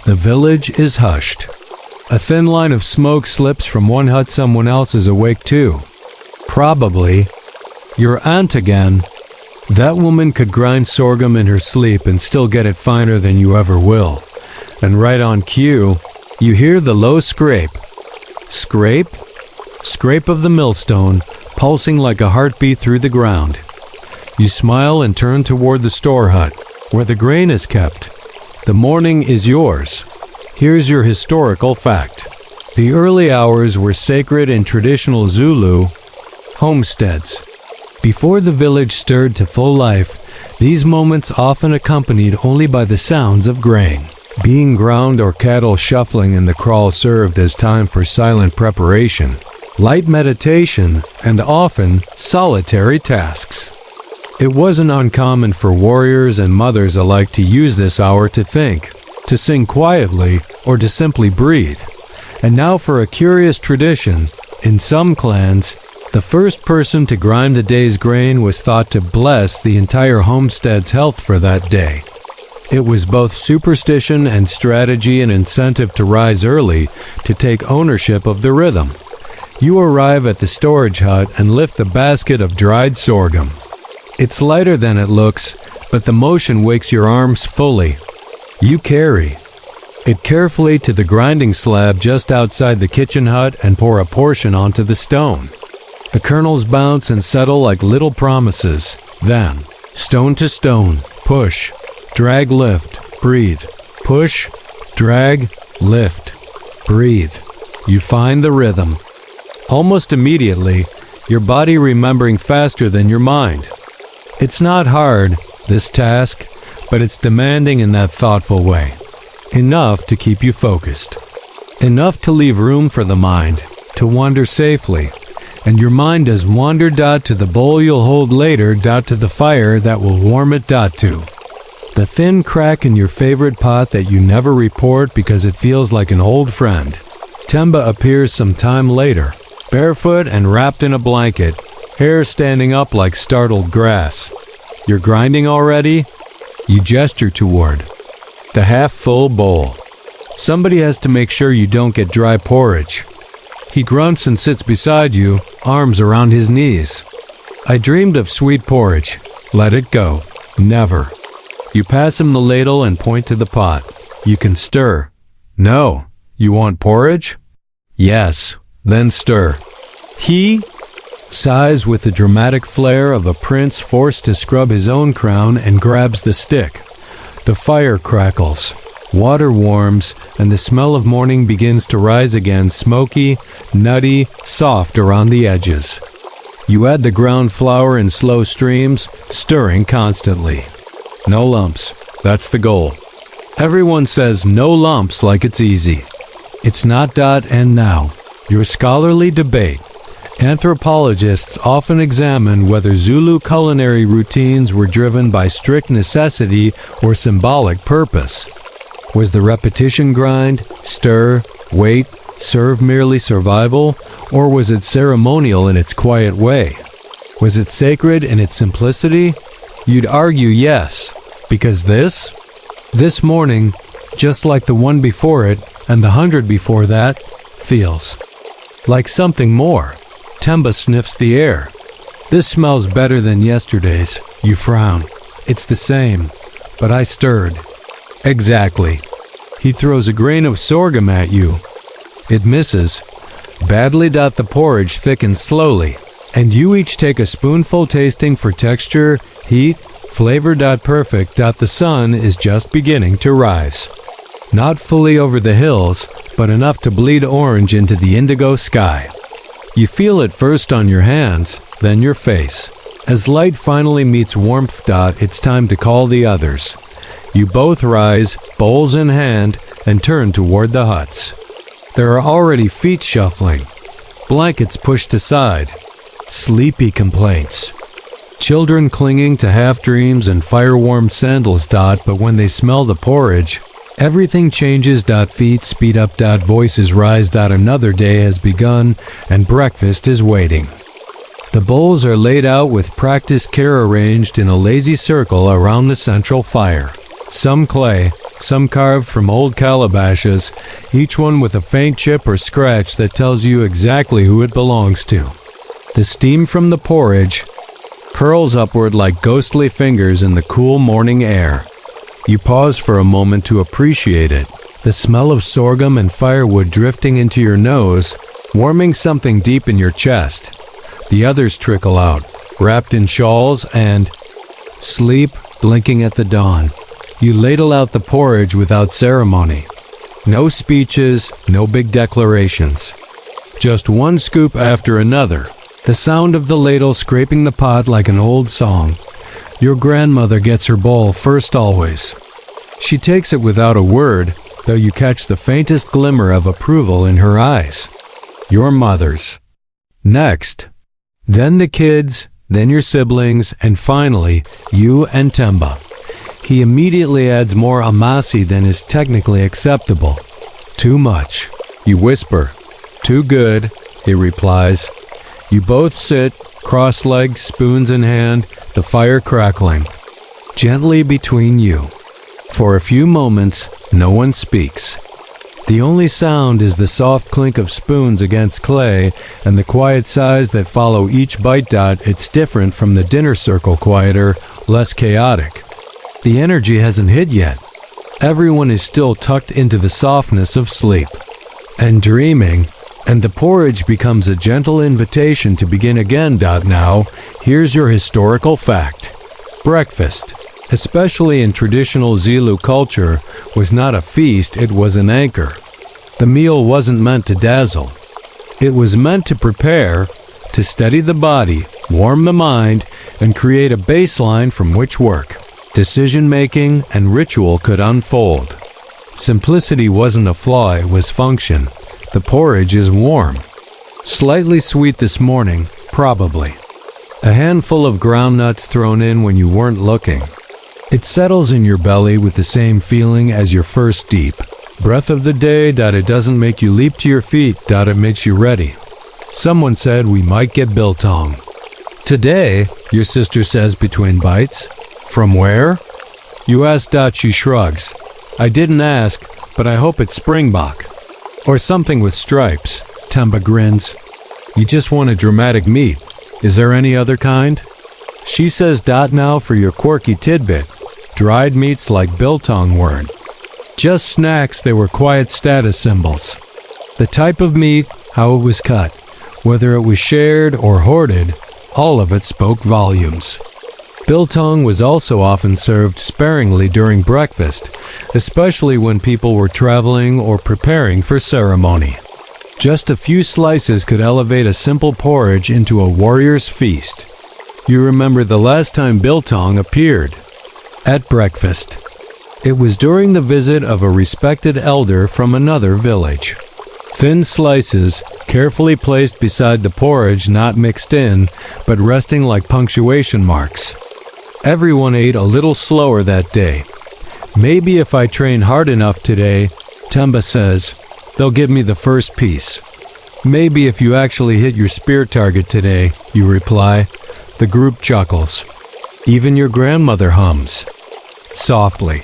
The village is hushed. A thin line of smoke slips from one hut. Someone else is awake too. Probably. Your aunt again. That woman could grind sorghum in her sleep and still get it finer than you ever will. And right on cue, you hear the low scrape. Scrape? Scrape of the millstone, pulsing like a heartbeat through the ground. You smile and turn toward the store hut, where the grain is kept. The morning is yours. Here's your historical fact. The early hours were sacred in traditional Zulu homesteads. Before the village stirred to full life, these moments often accompanied only by the sounds of grain being ground or cattle shuffling in the kraal served as time for silent preparation, light meditation, and often solitary tasks. It wasn't uncommon for warriors and mothers alike to use this hour to think, to sing quietly, or to simply breathe. And now for a curious tradition, in some clans, the first person to grind the day's grain was thought to bless the entire homestead's health for that day. It was both superstition and strategy and incentive to rise early to take ownership of the rhythm. You arrive at the storage hut and lift the basket of dried sorghum. It's lighter than it looks, but the motion wakes your arms fully. You carry it carefully to the grinding slab just outside the kitchen hut and pour a portion onto the stone. The kernels bounce and settle like little promises. Then, stone to stone, push, drag, lift, breathe. Push, drag, lift, breathe. You find the rhythm. Almost immediately, your body remembering faster than your mind. It's not hard, this task, but it's demanding in that thoughtful way. Enough to keep you focused. Enough to leave room for the mind to wander safely. And your mind does wander to the bowl you'll hold later to the fire that will warm it to. The thin crack in your favorite pot that you never report because it feels like an old friend. Temba appears some time later, barefoot and wrapped in a blanket, hair standing up like startled grass. You're grinding already? You gesture toward the half-full bowl. Somebody has to make sure you don't get dry porridge. He grunts and sits beside you, arms around his knees. I dreamed of sweet porridge. Let it go. Never. You pass him the ladle and point to the pot. You can stir. No. You want porridge? Yes. Then stir. He sighs with the dramatic flair of a prince forced to scrub his own crown and grabs the stick. The fire crackles. Water warms, and the smell of morning begins to rise again, smoky, nutty, soft around the edges. You add the ground flour in slow streams, stirring constantly. No lumps. That's the goal. Everyone says no lumps like it's easy. It's not. And now, your scholarly debate. Anthropologists often examine whether Zulu culinary routines were driven by strict necessity or symbolic purpose. Was the repetition grind, stir, wait, serve merely survival, or was it ceremonial in its quiet way? Was it sacred in its simplicity? You'd argue yes, because this morning, just like the one before it and the 100 before that, feels like something more. Temba sniffs the air. This smells better than yesterday's. You frown. It's the same, but I stirred. Exactly. He throws a grain of sorghum at you. It misses. Badly. The porridge thickens slowly, and you each take a spoonful tasting for texture, heat, flavor. Perfect. The sun is just beginning to rise. Not fully over the hills, but enough to bleed orange into the indigo sky. You feel it first on your hands, then your face. As light finally meets warmth. It's time to call the others. You both rise, bowls in hand, and turn toward the huts. There are already feet shuffling, blankets pushed aside, sleepy complaints. Children clinging to half-dreams and fire-warmed sandals. But when they smell the porridge, everything changes. Feet speed up. Voices rise. Another day has begun, and breakfast is waiting. The bowls are laid out with practiced care, arranged in a lazy circle around the central fire. Some clay, some carved from old calabashes, each one with a faint chip or scratch that tells you exactly who it belongs to. The steam from the porridge, curls upward like ghostly fingers in the cool morning air. You pause for a moment to appreciate it. The smell of sorghum and firewood drifting into your nose, warming something deep in your chest. The others trickle out, wrapped in shawls, and sleep blinking at the dawn. You ladle out the porridge without ceremony. No speeches, no big declarations. Just one scoop after another, the sound of the ladle scraping the pot like an old song. Your grandmother gets her bowl first always. She takes it without a word, though you catch the faintest glimmer of approval in her eyes. Your mother's. Next. Then the kids, then your siblings, and finally, you and Temba. He immediately adds more amasi than is technically acceptable. Too much. You whisper. Too good, he replies. You both sit, cross-legged, spoons in hand, the fire crackling. Gently between you. For a few moments, no one speaks. The only sound is the soft clink of spoons against clay and the quiet sighs that follow each bite. It's different from the dinner circle quieter, less chaotic. The energy hasn't hit yet. Everyone is still tucked into the softness of sleep and dreaming, and the porridge becomes a gentle invitation to begin again. Now, here's your historical fact. Breakfast, especially in traditional Zulu culture, was not a feast, it was an anchor. The meal wasn't meant to dazzle. It was meant to prepare, to steady the body, warm the mind, and create a baseline from which work, decision-making, and ritual could unfold. Simplicity wasn't a flaw, it was function. The porridge is warm. Slightly sweet this morning, probably. A handful of groundnuts thrown in when you weren't looking. It settles in your belly with the same feeling as your first deep breath of the day. It doesn't make you leap to your feet. It makes you ready. Someone said we might get biltong. Today, your sister says between bites. From where? You ask. She shrugs. I didn't ask, but I hope it's springbok. Or something with stripes. Temba grins. You just want a dramatic meat. Is there any other kind? She says. Now for your quirky tidbit. Dried meats like biltong weren't just snacks, they were quiet status symbols. The type of meat, how it was cut, whether it was shared or hoarded, all of it spoke volumes. Biltong was also often served sparingly during breakfast, especially when people were traveling or preparing for ceremony. Just a few slices could elevate a simple porridge into a warrior's feast. You remember the last time biltong appeared? At breakfast. It was during the visit of a respected elder from another village. Thin slices, carefully placed beside the porridge, not mixed in, but resting like punctuation marks. Everyone ate a little slower that day. Maybe if I train hard enough today, Temba says, they'll give me the first piece. Maybe if you actually hit your spear target today, you reply. The group chuckles. Even your grandmother hums. Softly.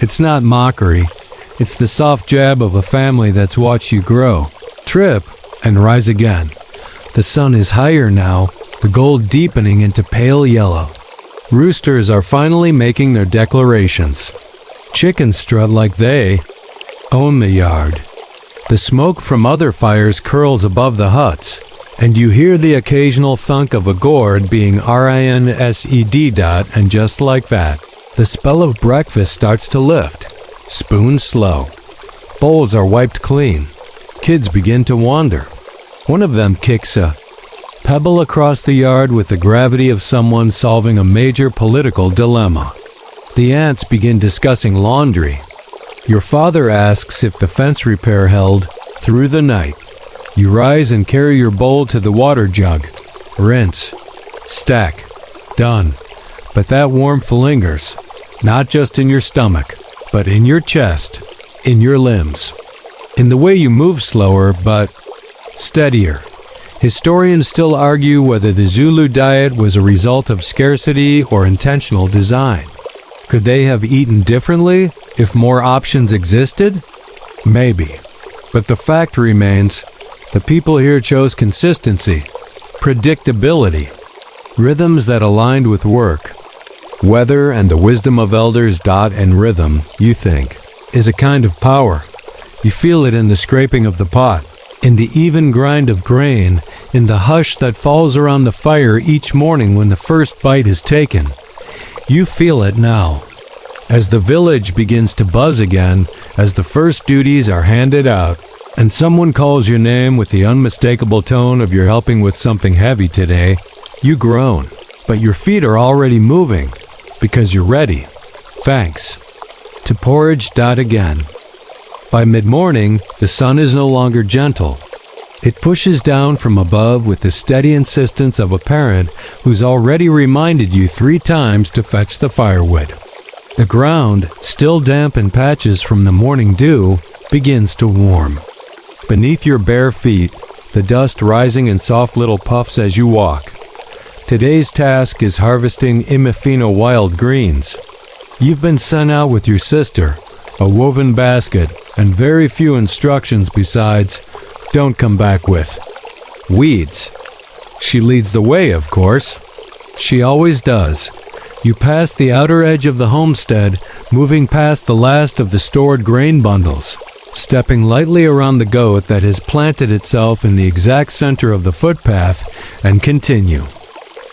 It's not mockery. It's the soft jab of a family that's watched you grow, trip, and rise again. The sun is higher now, the gold deepening into pale yellow. Roosters are finally making their declarations. Chickens strut like they own the yard. The smoke from other fires curls above the huts, and you hear the occasional thunk of a gourd being rinsed. And just like that, the spell of breakfast starts to lift. Spoons slow. Bowls are wiped clean. Kids begin to wander. One of them kicks a pebble across the yard with the gravity of someone solving a major political dilemma. The aunts begin discussing laundry. Your father asks if the fence repair held through the night. You rise and carry your bowl to the water jug. Rinse. Stack. Done. But that warmth lingers, not just in your stomach, but in your chest, in your limbs, in the way you move slower, but steadier. Historians still argue whether the Zulu diet was a result of scarcity or intentional design. Could they have eaten differently if more options existed? Maybe. But the fact remains, the people here chose consistency, predictability. Rhythms that aligned with work, weather, and the wisdom of elders. And rhythm, you think, is a kind of power. You feel it in the scraping of the pot, in the even grind of grain, in the hush that falls around the fire each morning when the first bite is taken. You feel it now. As the village begins to buzz again, as the first duties are handed out, and someone calls your name with the unmistakable tone of you're helping with something heavy today, you groan, but your feet are already moving, because you're ready. Thanks. To porridge. Again. By mid-morning, the sun is no longer gentle. It pushes down from above with the steady insistence of a parent who's already reminded you 3 times to fetch the firewood. The ground, still damp in patches from the morning dew, begins to warm. Beneath your bare feet, the dust rising in soft little puffs as you walk. Today's task is harvesting immersive wild greens. You've been sent out with your sister, a woven basket, and very few instructions besides, don't come back with weeds. She leads the way, of course. She always does. You pass the outer edge of the homestead, moving past the last of the stored grain bundles, stepping lightly around the goat that has planted itself in the exact center of the footpath, and continue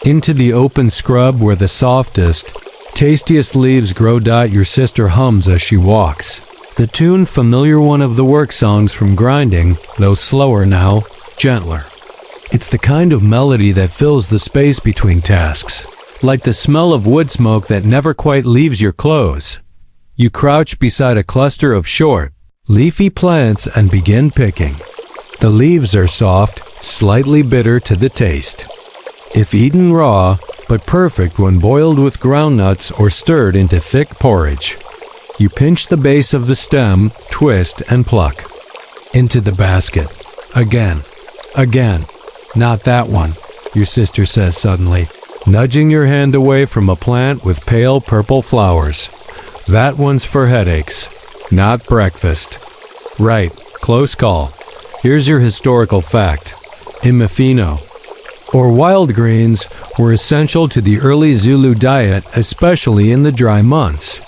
into the open scrub where the softest, tastiest leaves grow. Your sister hums as she walks. The tune, familiar one of the work songs from grinding, though slower now, gentler. It's the kind of melody that fills the space between tasks, like the smell of wood smoke that never quite leaves your clothes. You crouch beside a cluster of short, leafy plants and begin picking. The leaves are soft, slightly bitter to the taste. If eaten raw, but perfect when boiled with groundnuts or stirred into thick porridge. You pinch the base of the stem, twist, and pluck. Into the basket. Again. Again. Not that one, your sister says suddenly, nudging your hand away from a plant with pale purple flowers. That one's for headaches, not breakfast. Right, close call. Here's your historical fact. Immersive, or wild greens, were essential to the early Zulu diet, especially in the dry months.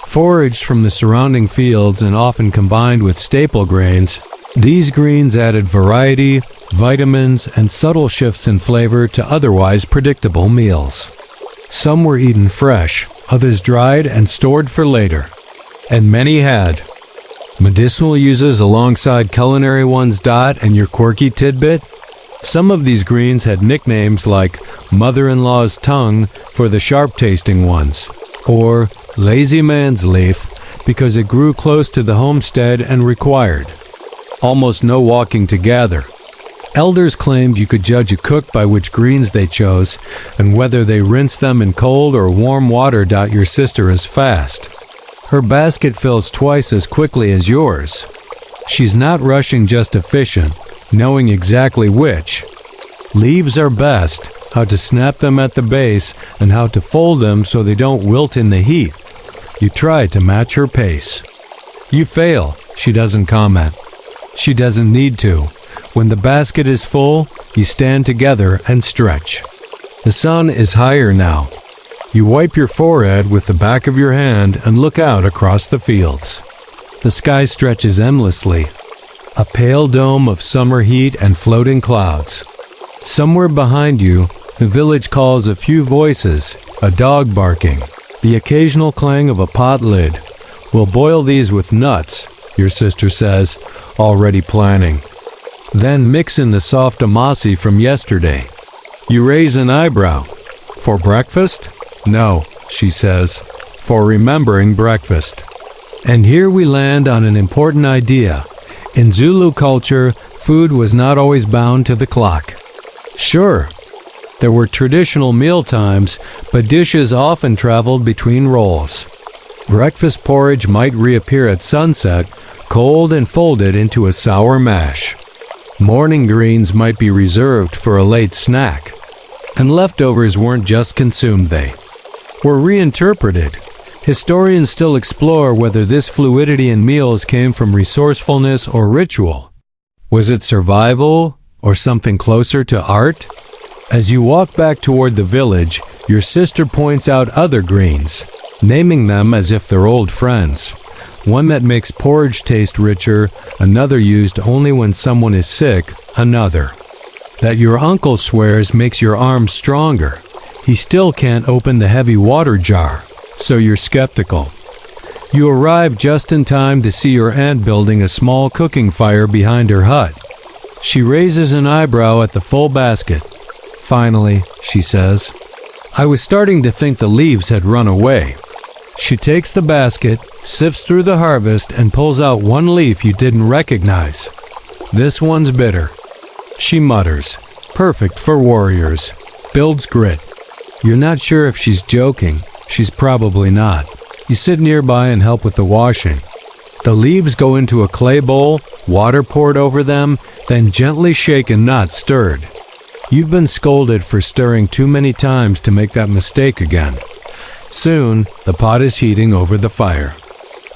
Foraged from the surrounding fields and often combined with staple grains, these greens added variety, vitamins, and subtle shifts in flavor to otherwise predictable meals. Some were eaten fresh, others dried and stored for later. And many had medicinal uses alongside culinary ones. And your quirky tidbit? Some of these greens had nicknames like mother-in-law's tongue for the sharp-tasting ones, or lazy man's leaf because it grew close to the homestead and required almost no walking to gather. Elders claimed you could judge a cook by which greens they chose and whether they rinsed them in cold or warm water. Your sister is fast. Her basket fills twice as quickly as yours. She's not rushing, just efficient, knowing exactly which leaves are best, how to snap them at the base, and how to fold them so they don't wilt in the heat. You try to match her pace. You fail. She doesn't comment. She doesn't need to. When the basket is full, you stand together and stretch. The sun is higher now. You wipe your forehead with the back of your hand and look out across the fields. The sky stretches endlessly, a pale dome of summer heat and floating clouds. Somewhere behind you, the village calls a few voices, a dog barking, the occasional clang of a pot lid. We'll boil these with nuts, your sister says, already planning. Then mix in the soft amasi from yesterday. You raise an eyebrow. For breakfast? No, she says, for remembering breakfast. And here we land on an important idea. In Zulu culture, food was not always bound to the clock. Sure, there were traditional meal times, but dishes often traveled between roles. Breakfast porridge might reappear at sunset, cold and folded into a sour mash. Morning greens might be reserved for a late snack. And leftovers weren't just consumed, they were reinterpreted. Historians still explore whether this fluidity in meals came from resourcefulness or ritual. Was it survival or something closer to art? As you walk back toward the village, your sister points out other greens, naming them as if they're old friends. One that makes porridge taste richer, another used only when someone is sick, another. That your uncle swears makes your arms stronger. He still can't open the heavy water jar, so you're skeptical. You arrive just in time to see your aunt building a small cooking fire behind her hut. She raises an eyebrow at the full basket. Finally, she says, "I was starting to think the leaves had run away." She takes the basket, sifts through the harvest, and pulls out one leaf you didn't recognize. "This one's bitter," she mutters. "Perfect for warriors. Builds grit." You're not sure if she's joking. She's probably not. You sit nearby and help with the washing. The leaves go into a clay bowl, water poured over them, then gently shaken, not stirred. You've been scolded for stirring too many times to make that mistake again. Soon, the pot is heating over the fire.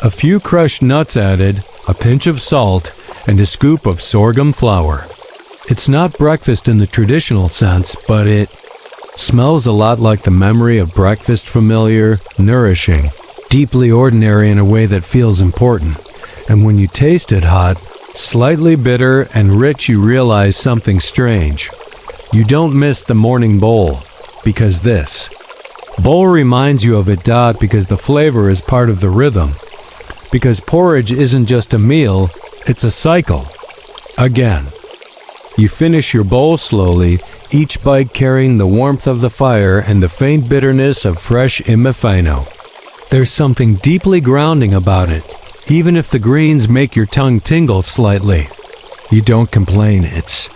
A few crushed nuts added, a pinch of salt, and a scoop of sorghum flour. It's not breakfast in the traditional sense, but it smells a lot like the memory of breakfast, familiar, nourishing, deeply ordinary in a way that feels important. And when you taste it hot, slightly bitter and rich, you realize something strange. You don't miss the morning bowl, because this bowl reminds you of it. Because the flavor is part of the rhythm. Because porridge isn't just a meal, it's a cycle. Again. You finish your bowl slowly, each bite carrying the warmth of the fire and the faint bitterness of fresh immersive. There's something deeply grounding about it, even if the greens make your tongue tingle slightly. You don't complain. It's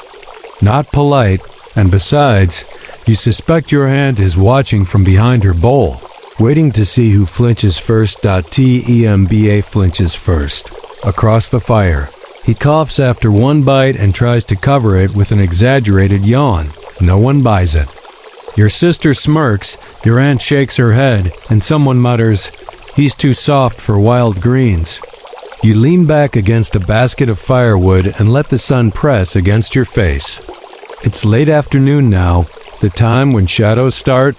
not polite, and besides, you suspect your aunt is watching from behind her bowl, waiting to see who flinches first. Temba flinches first. Across the fire. He coughs after one bite and tries to cover it with an exaggerated yawn. No one buys it. Your sister smirks, your aunt shakes her head, and someone mutters, "He's too soft for wild greens." You lean back against a basket of firewood and let the sun press against your face. It's late afternoon now, the time when shadows start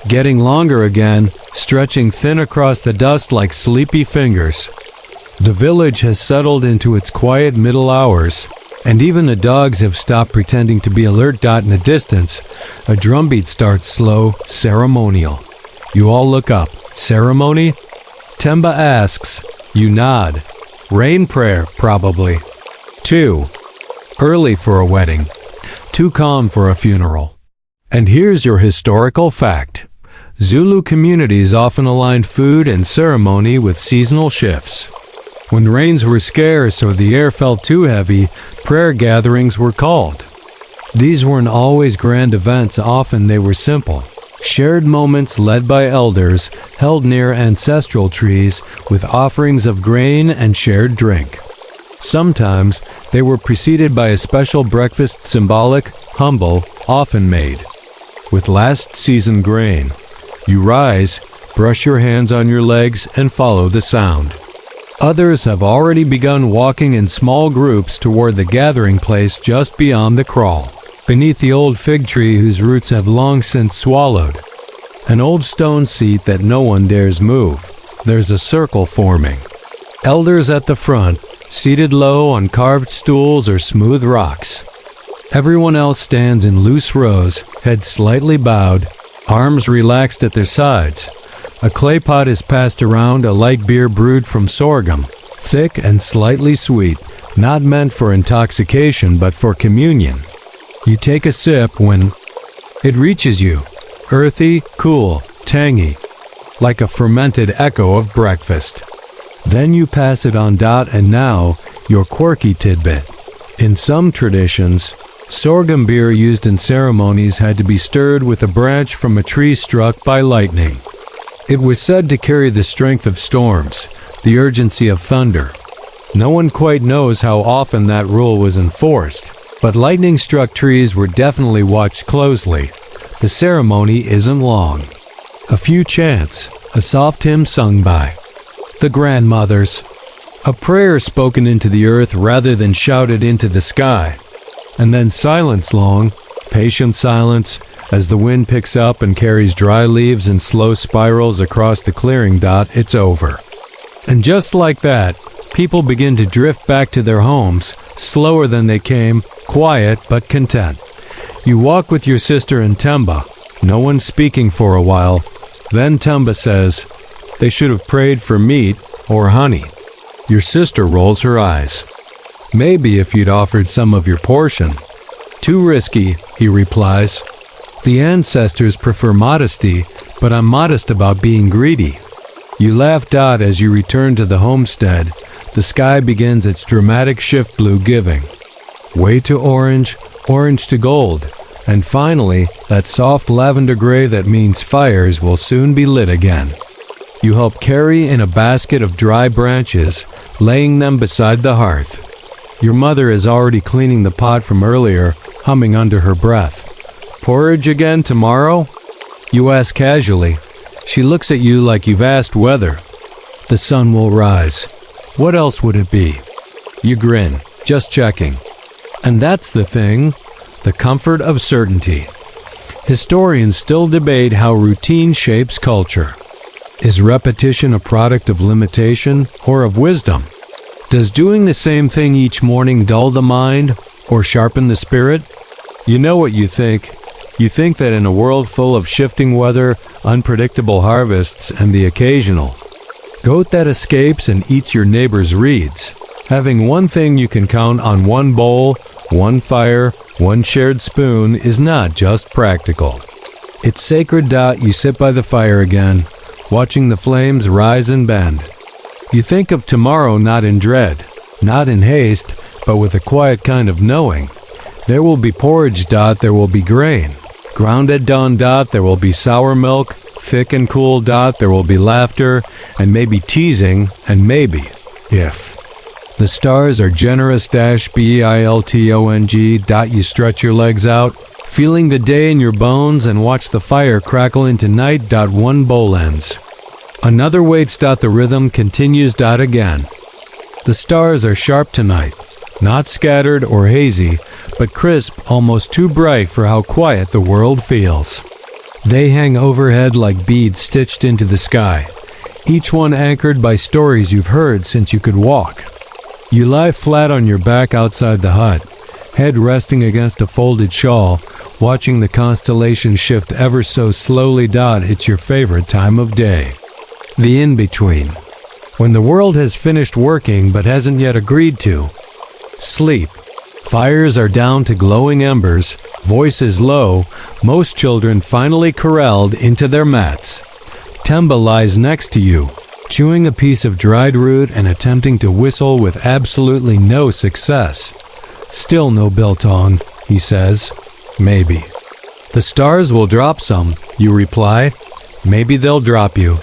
getting longer again, stretching thin across the dust like sleepy fingers. The village has settled into its quiet middle hours, and even the dogs have stopped pretending to be alert. In the distance, a drumbeat starts slow, ceremonial. You all look up. Ceremony? Temba asks. You nod. Rain prayer, probably. 2. Early for a wedding. Too calm for a funeral. And here's your historical fact. Zulu communities often aligned food and ceremony with seasonal shifts. When rains were scarce or the air felt too heavy, prayer gatherings were called. These weren't always grand events, often they were simple. Shared moments led by elders, held near ancestral trees, with offerings of grain and shared drink. Sometimes they were preceded by a special breakfast, symbolic, humble, often made with last season grain. You rise, brush your hands on your legs, and follow the sound. Others have already begun walking in small groups toward the gathering place just beyond the kraal, beneath the old fig tree whose roots have long since swallowed. An old stone seat that no one dares move. There's a circle forming. Elders at the front, seated low on carved stools or smooth rocks. Everyone else stands in loose rows, heads slightly bowed, arms relaxed at their sides. A clay pot is passed around, a light beer brewed from sorghum, thick and slightly sweet, not meant for intoxication but for communion. You take a sip when it reaches you, earthy, cool, tangy, like a fermented echo of breakfast. Then you pass it on. And now, your quirky tidbit. In some traditions, sorghum beer used in ceremonies had to be stirred with a branch from a tree struck by lightning. It was said to carry the strength of storms, the urgency of thunder. No one quite knows how often that rule was enforced, but lightning-struck trees were definitely watched closely. The ceremony isn't long. A few chants, a soft hymn sung by the grandmothers, a prayer spoken into the earth rather than shouted into the sky, and then silence long, patient silence as the wind picks up and carries dry leaves in slow spirals across the clearing. It's over. And just like that, people begin to drift back to their homes, slower than they came, quiet but content. You walk with your sister and Temba. No one speaking for a while. Then Temba says, "They should have prayed for meat or honey." Your sister rolls her eyes. "Maybe if you'd offered some of your portion." "Too risky," he replies. "The ancestors prefer modesty, but I'm modest about being greedy." You laugh. As you return to the homestead, the sky begins its dramatic shift, blue giving way to orange, orange to gold, and finally that soft lavender gray that means fires will soon be lit again. You help carry in a basket of dry branches, laying them beside the hearth. Your mother is already cleaning the pot from earlier, humming under her breath. "Porridge again tomorrow?" You ask casually. She looks at you like you've asked whether. "The sun will rise. What else would it be?" You grin, just checking. And that's the thing, the comfort of certainty. Historians still debate how routine shapes culture. Is repetition a product of limitation or of wisdom? Does doing the same thing each morning dull the mind or sharpen the spirit? You know what you think. You think that in a world full of shifting weather, unpredictable harvests, and the occasional goat that escapes and eats your neighbor's reeds, having one thing you can count on, one bowl, one fire, one shared spoon, is not just practical. It's sacred. You sit by the fire again, watching the flames rise and bend. You think of tomorrow not in dread, not in haste, but with a quiet kind of knowing. There will be porridge. There will be grain. Ground at dawn. There will be sour milk, thick and cool. There will be laughter, and maybe teasing, and maybe, if. The stars are generous. Biltong. You stretch your legs out, feeling the day in your bones, and watch the fire crackle into night. One bowl ends. Another waits. The rhythm continues. Again. The stars are sharp tonight, not scattered or hazy, but crisp, almost too bright for how quiet the world feels. They hang overhead like beads stitched into the sky, each one anchored by stories you've heard since you could walk. You lie flat on your back outside the hut, head resting against a folded shawl, watching the constellations shift ever so slowly. It's your favorite time of day. The in-between. When the world has finished working but hasn't yet agreed to. Sleep. Fires are down to glowing embers, voices low, most children finally corralled into their mats. Temba lies next to you, chewing a piece of dried root and attempting to whistle with absolutely no success. "Still no biltong," he says. "Maybe." "The stars will drop some," you reply. "Maybe they'll drop you."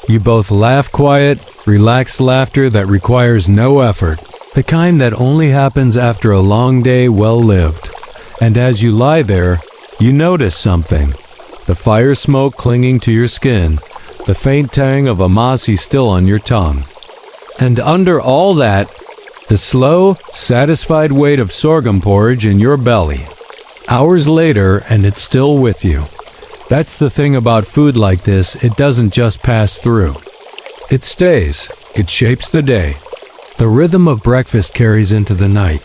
You both laugh, quiet, relaxed laughter that requires no effort, the kind that only happens after a long day well lived. And as you lie there, you notice something. The fire smoke clinging to your skin, the faint tang of amasi still on your tongue. And under all that, the slow, satisfied weight of sorghum porridge in your belly. Hours later, and it's still with you. That's the thing about food like this, it doesn't just pass through. It stays. It shapes the day. The rhythm of breakfast carries into the night.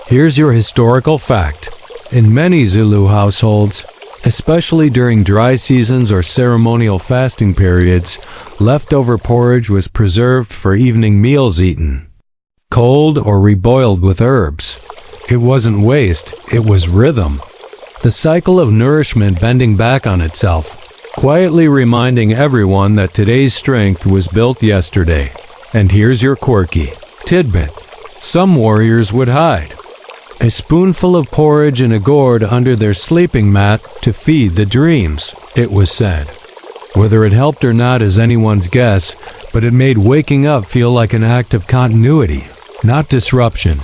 Here's your historical fact. In many Zulu households, especially during dry seasons or ceremonial fasting periods, leftover porridge was preserved for evening meals eaten, cold or reboiled with herbs. It wasn't waste, it was rhythm. The cycle of nourishment bending back on itself, quietly reminding everyone that today's strength was built yesterday. And here's your quirky tidbit. Some warriors would hide a spoonful of porridge in a gourd under their sleeping mat to feed the dreams, it was said. Whether it helped or not is anyone's guess, but it made waking up feel like an act of continuity, not disruption.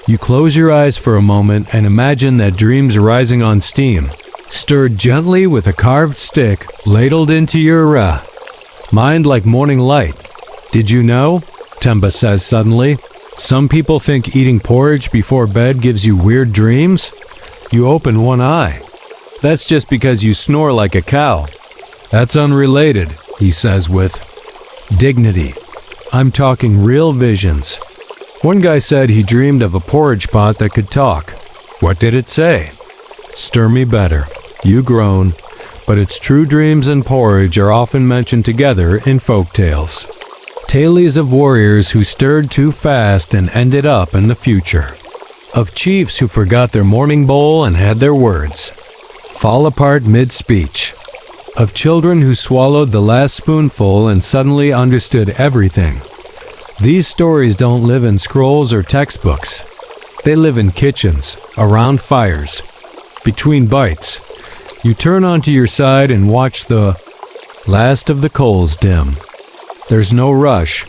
You close your eyes for a moment and imagine that dreams rising on steam, stirred gently with a carved stick, ladled into your mind like morning light. "Did you know?" Temba says suddenly. "Some people think eating porridge before bed gives you weird dreams?" You open one eye. That's just because you snore like a cow. That's unrelated, he says with dignity. I'm talking real visions. One guy said he dreamed of a porridge pot that could talk. What did it say? Stir me better. You groan. But its true dreams and porridge are often mentioned together in folk tales. Tales of warriors who stirred too fast and ended up in the future. Of chiefs who forgot their morning bowl and had their words fall apart mid-speech. Of children who swallowed the last spoonful and suddenly understood everything. These stories don't live in scrolls or textbooks. They live in kitchens, around fires, between bites. You turn onto your side and watch the last of the coals dim. There's no rush,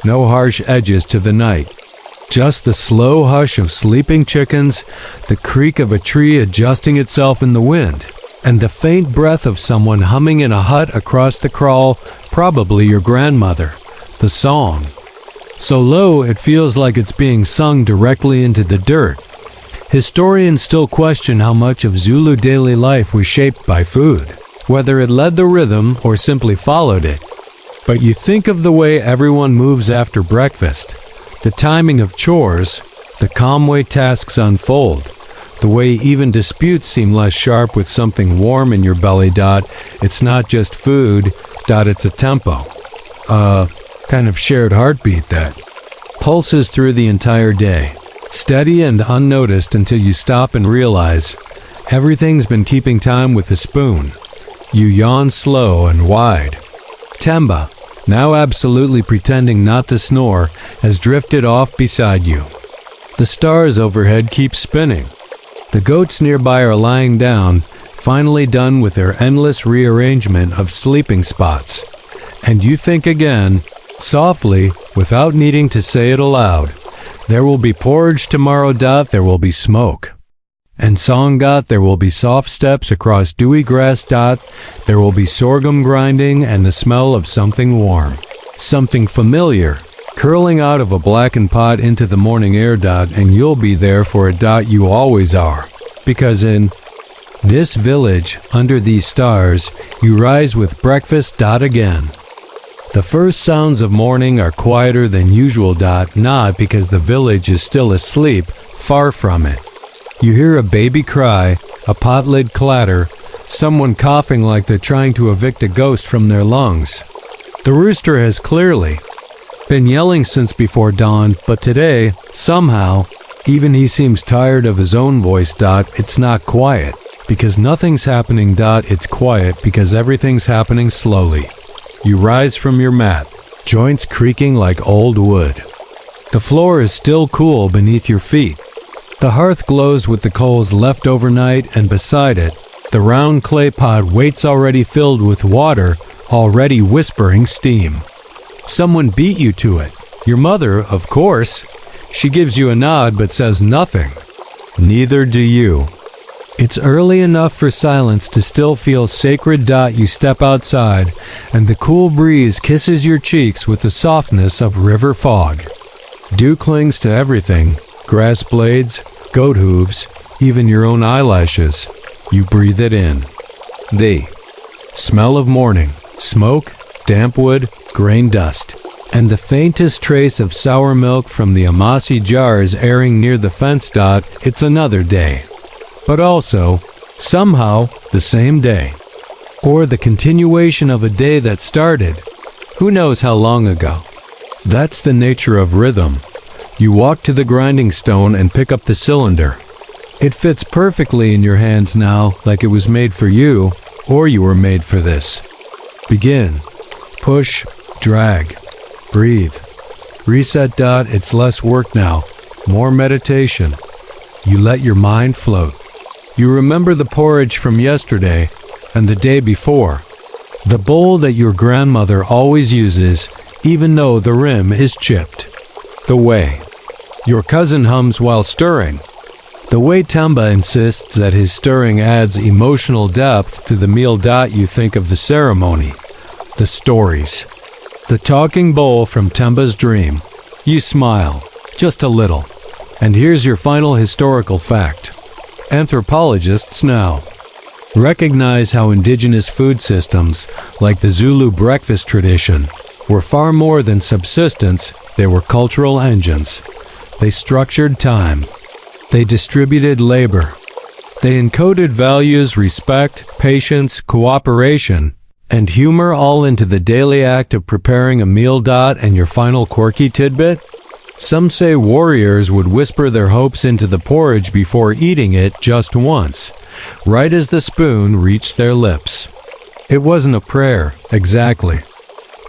no harsh edges to the night. Just the slow hush of sleeping chickens, the creak of a tree adjusting itself in the wind, and the faint breath of someone humming in a hut across the kraal, probably your grandmother. The song. So low it feels like it's being sung directly into the dirt. Historians still question how much of Zulu daily life was shaped by food, whether it led the rhythm or simply followed it. But you think of the way everyone moves after breakfast, the timing of chores, the calm way tasks unfold, the way even disputes seem less sharp with something warm in your belly. It's not just food. It's a tempo. Kind of shared heartbeat that pulses through the entire day. Steady and unnoticed until you stop and realize everything's been keeping time with the spoon. You yawn slow and wide. Temba, now absolutely pretending not to snore, has drifted off beside you. The stars overhead keep spinning. The goats nearby are lying down, finally done with their endless rearrangement of sleeping spots. And you think again, softly, without needing to say it aloud, there will be porridge tomorrow. There will be smoke. And song. There will be soft steps across dewy grass. There will be sorghum grinding and the smell of something warm, something familiar, curling out of a blackened pot into the morning air. And you'll be there for it. You always are. Because in this village, under these stars, you rise with breakfast. Again. The first sounds of morning are quieter than usual. Not because the village is still asleep, far from it. You hear a baby cry, a pot lid clatter, someone coughing like they're trying to evict a ghost from their lungs. The rooster has clearly been yelling since before dawn, but today, somehow, even he seems tired of his own voice. It's not quiet, because nothing's happening. It's quiet because everything's happening slowly. You rise from your mat, joints creaking like old wood. The floor is still cool beneath your feet. The hearth glows with the coals left overnight, and beside it, the round clay pot waits already filled with water, already whispering steam. Someone beat you to it. Your mother, of course. She gives you a nod but says nothing. Neither do you. It's early enough for silence to still feel sacred. You step outside, and the cool breeze kisses your cheeks with the softness of river fog. Dew clings to everything, grass blades, goat hooves, even your own eyelashes. You breathe it in. The smell of morning, smoke, damp wood, grain dust, and the faintest trace of sour milk from the amasi jars airing near the fence. It's another day. But also, somehow, the same day. Or the continuation of a day that started, who knows how long ago. That's the nature of rhythm. You walk to the grinding stone and pick up the cylinder. It fits perfectly in your hands now, like it was made for you, or you were made for this. Begin. Push. Drag. Breathe. Reset. It's less work now. More meditation. You let your mind float. You remember the porridge from yesterday and the day before. The bowl that your grandmother always uses, even though the rim is chipped. The way your cousin hums while stirring. The way Temba insists that his stirring adds emotional depth to the meal. You think of the ceremony, the stories, the talking bowl from Temba's dream. You smile, just a little. And here's your final historical fact. Anthropologists now Recognize how indigenous food systems, like the Zulu breakfast tradition, were far more than subsistence. They were cultural engines. They structured time. They distributed labor. They encoded values, respect, patience, cooperation, and humor all into the daily act of preparing a meal. And your final quirky tidbit? Some say warriors would whisper their hopes into the porridge before eating it just once, right as the spoon reached their lips. It wasn't a prayer, exactly.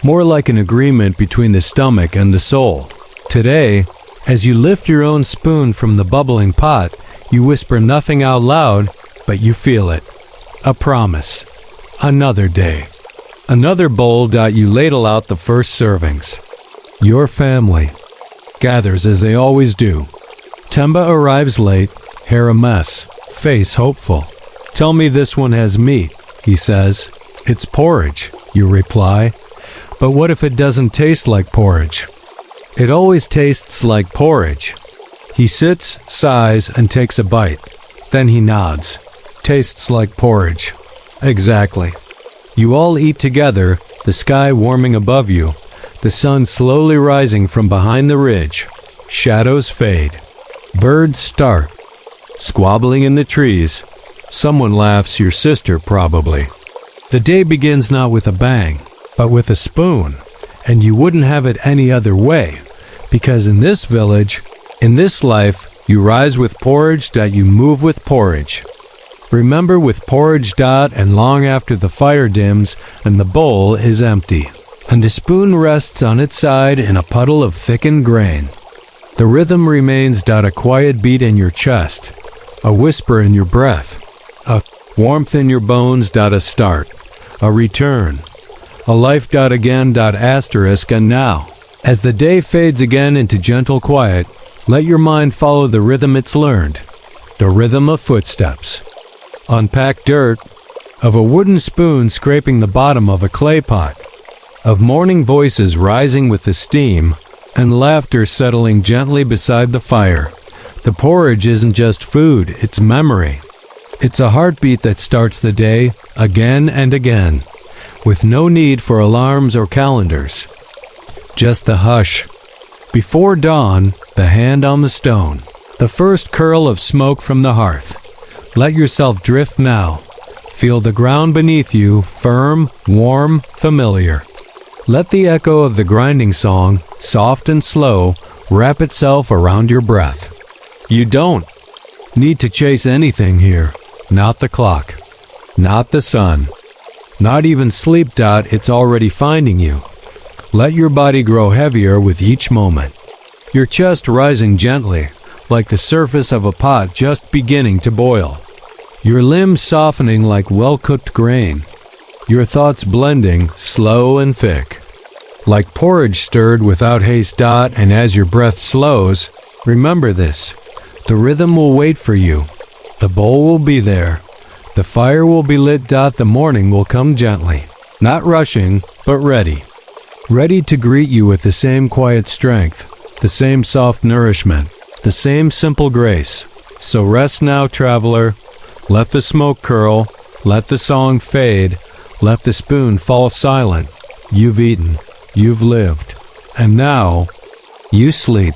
More like an agreement between the stomach and the soul. Today, as you lift your own spoon from the bubbling pot, you whisper nothing out loud, but you feel it. A promise. Another day. Another bowl. You ladle out the first servings. Your family gathers as they always do. Temba arrives late, hair a mess, face hopeful. Tell me this one has meat, he says. It's porridge, you reply. But what if it doesn't taste like porridge? It always tastes like porridge. He sits, sighs, and takes a bite. Then he nods. Tastes like porridge. Exactly. You all eat together, the sky warming above you, the sun slowly rising from behind the ridge. Shadows fade. Birds start, squabbling in the trees. Someone laughs, your sister probably. The day begins not with a bang, but with a spoon, and you wouldn't have it any other way, because in this village, in this life, you rise with porridge. You move with porridge. Remember with porridge. And long after the fire dims and the bowl is empty, and the spoon rests on its side in a puddle of thickened grain, the rhythm remains. A quiet beat in your chest, a whisper in your breath, a warmth in your bones. A start, a return, a life. Again. Asterisk. And now, as the day fades again into gentle quiet, let your mind follow the rhythm it's learned, the rhythm of footsteps. Unpack dirt, of a wooden spoon scraping the bottom of a clay pot, of morning voices rising with the steam, and laughter settling gently beside the fire. The porridge isn't just food, it's memory. It's a heartbeat that starts the day again and again, with no need for alarms or calendars. Just the hush. Before dawn, the hand on the stone, the first curl of smoke from the hearth. Let yourself drift now. Feel the ground beneath you, firm, warm, familiar. Let the echo of the grinding song, soft and slow, wrap itself around your breath. You don't need to chase anything here. Not the clock. Not the sun. Not even sleep. It's already finding you. Let your body grow heavier with each moment. Your chest rising gently, like the surface of a pot just beginning to boil. Your limbs softening like well-cooked grain. Your thoughts blending, slow and thick. Like porridge stirred without haste. And as your breath slows, remember this. The rhythm will wait for you. The bowl will be there. The fire will be lit. The morning will come gently. Not rushing, but ready. Ready to greet you with the same quiet strength, the same soft nourishment, the same simple grace. So rest now, traveler. Let the smoke curl. Let the song fade. Let the spoon fall silent. You've eaten. You've lived. And now, you sleep.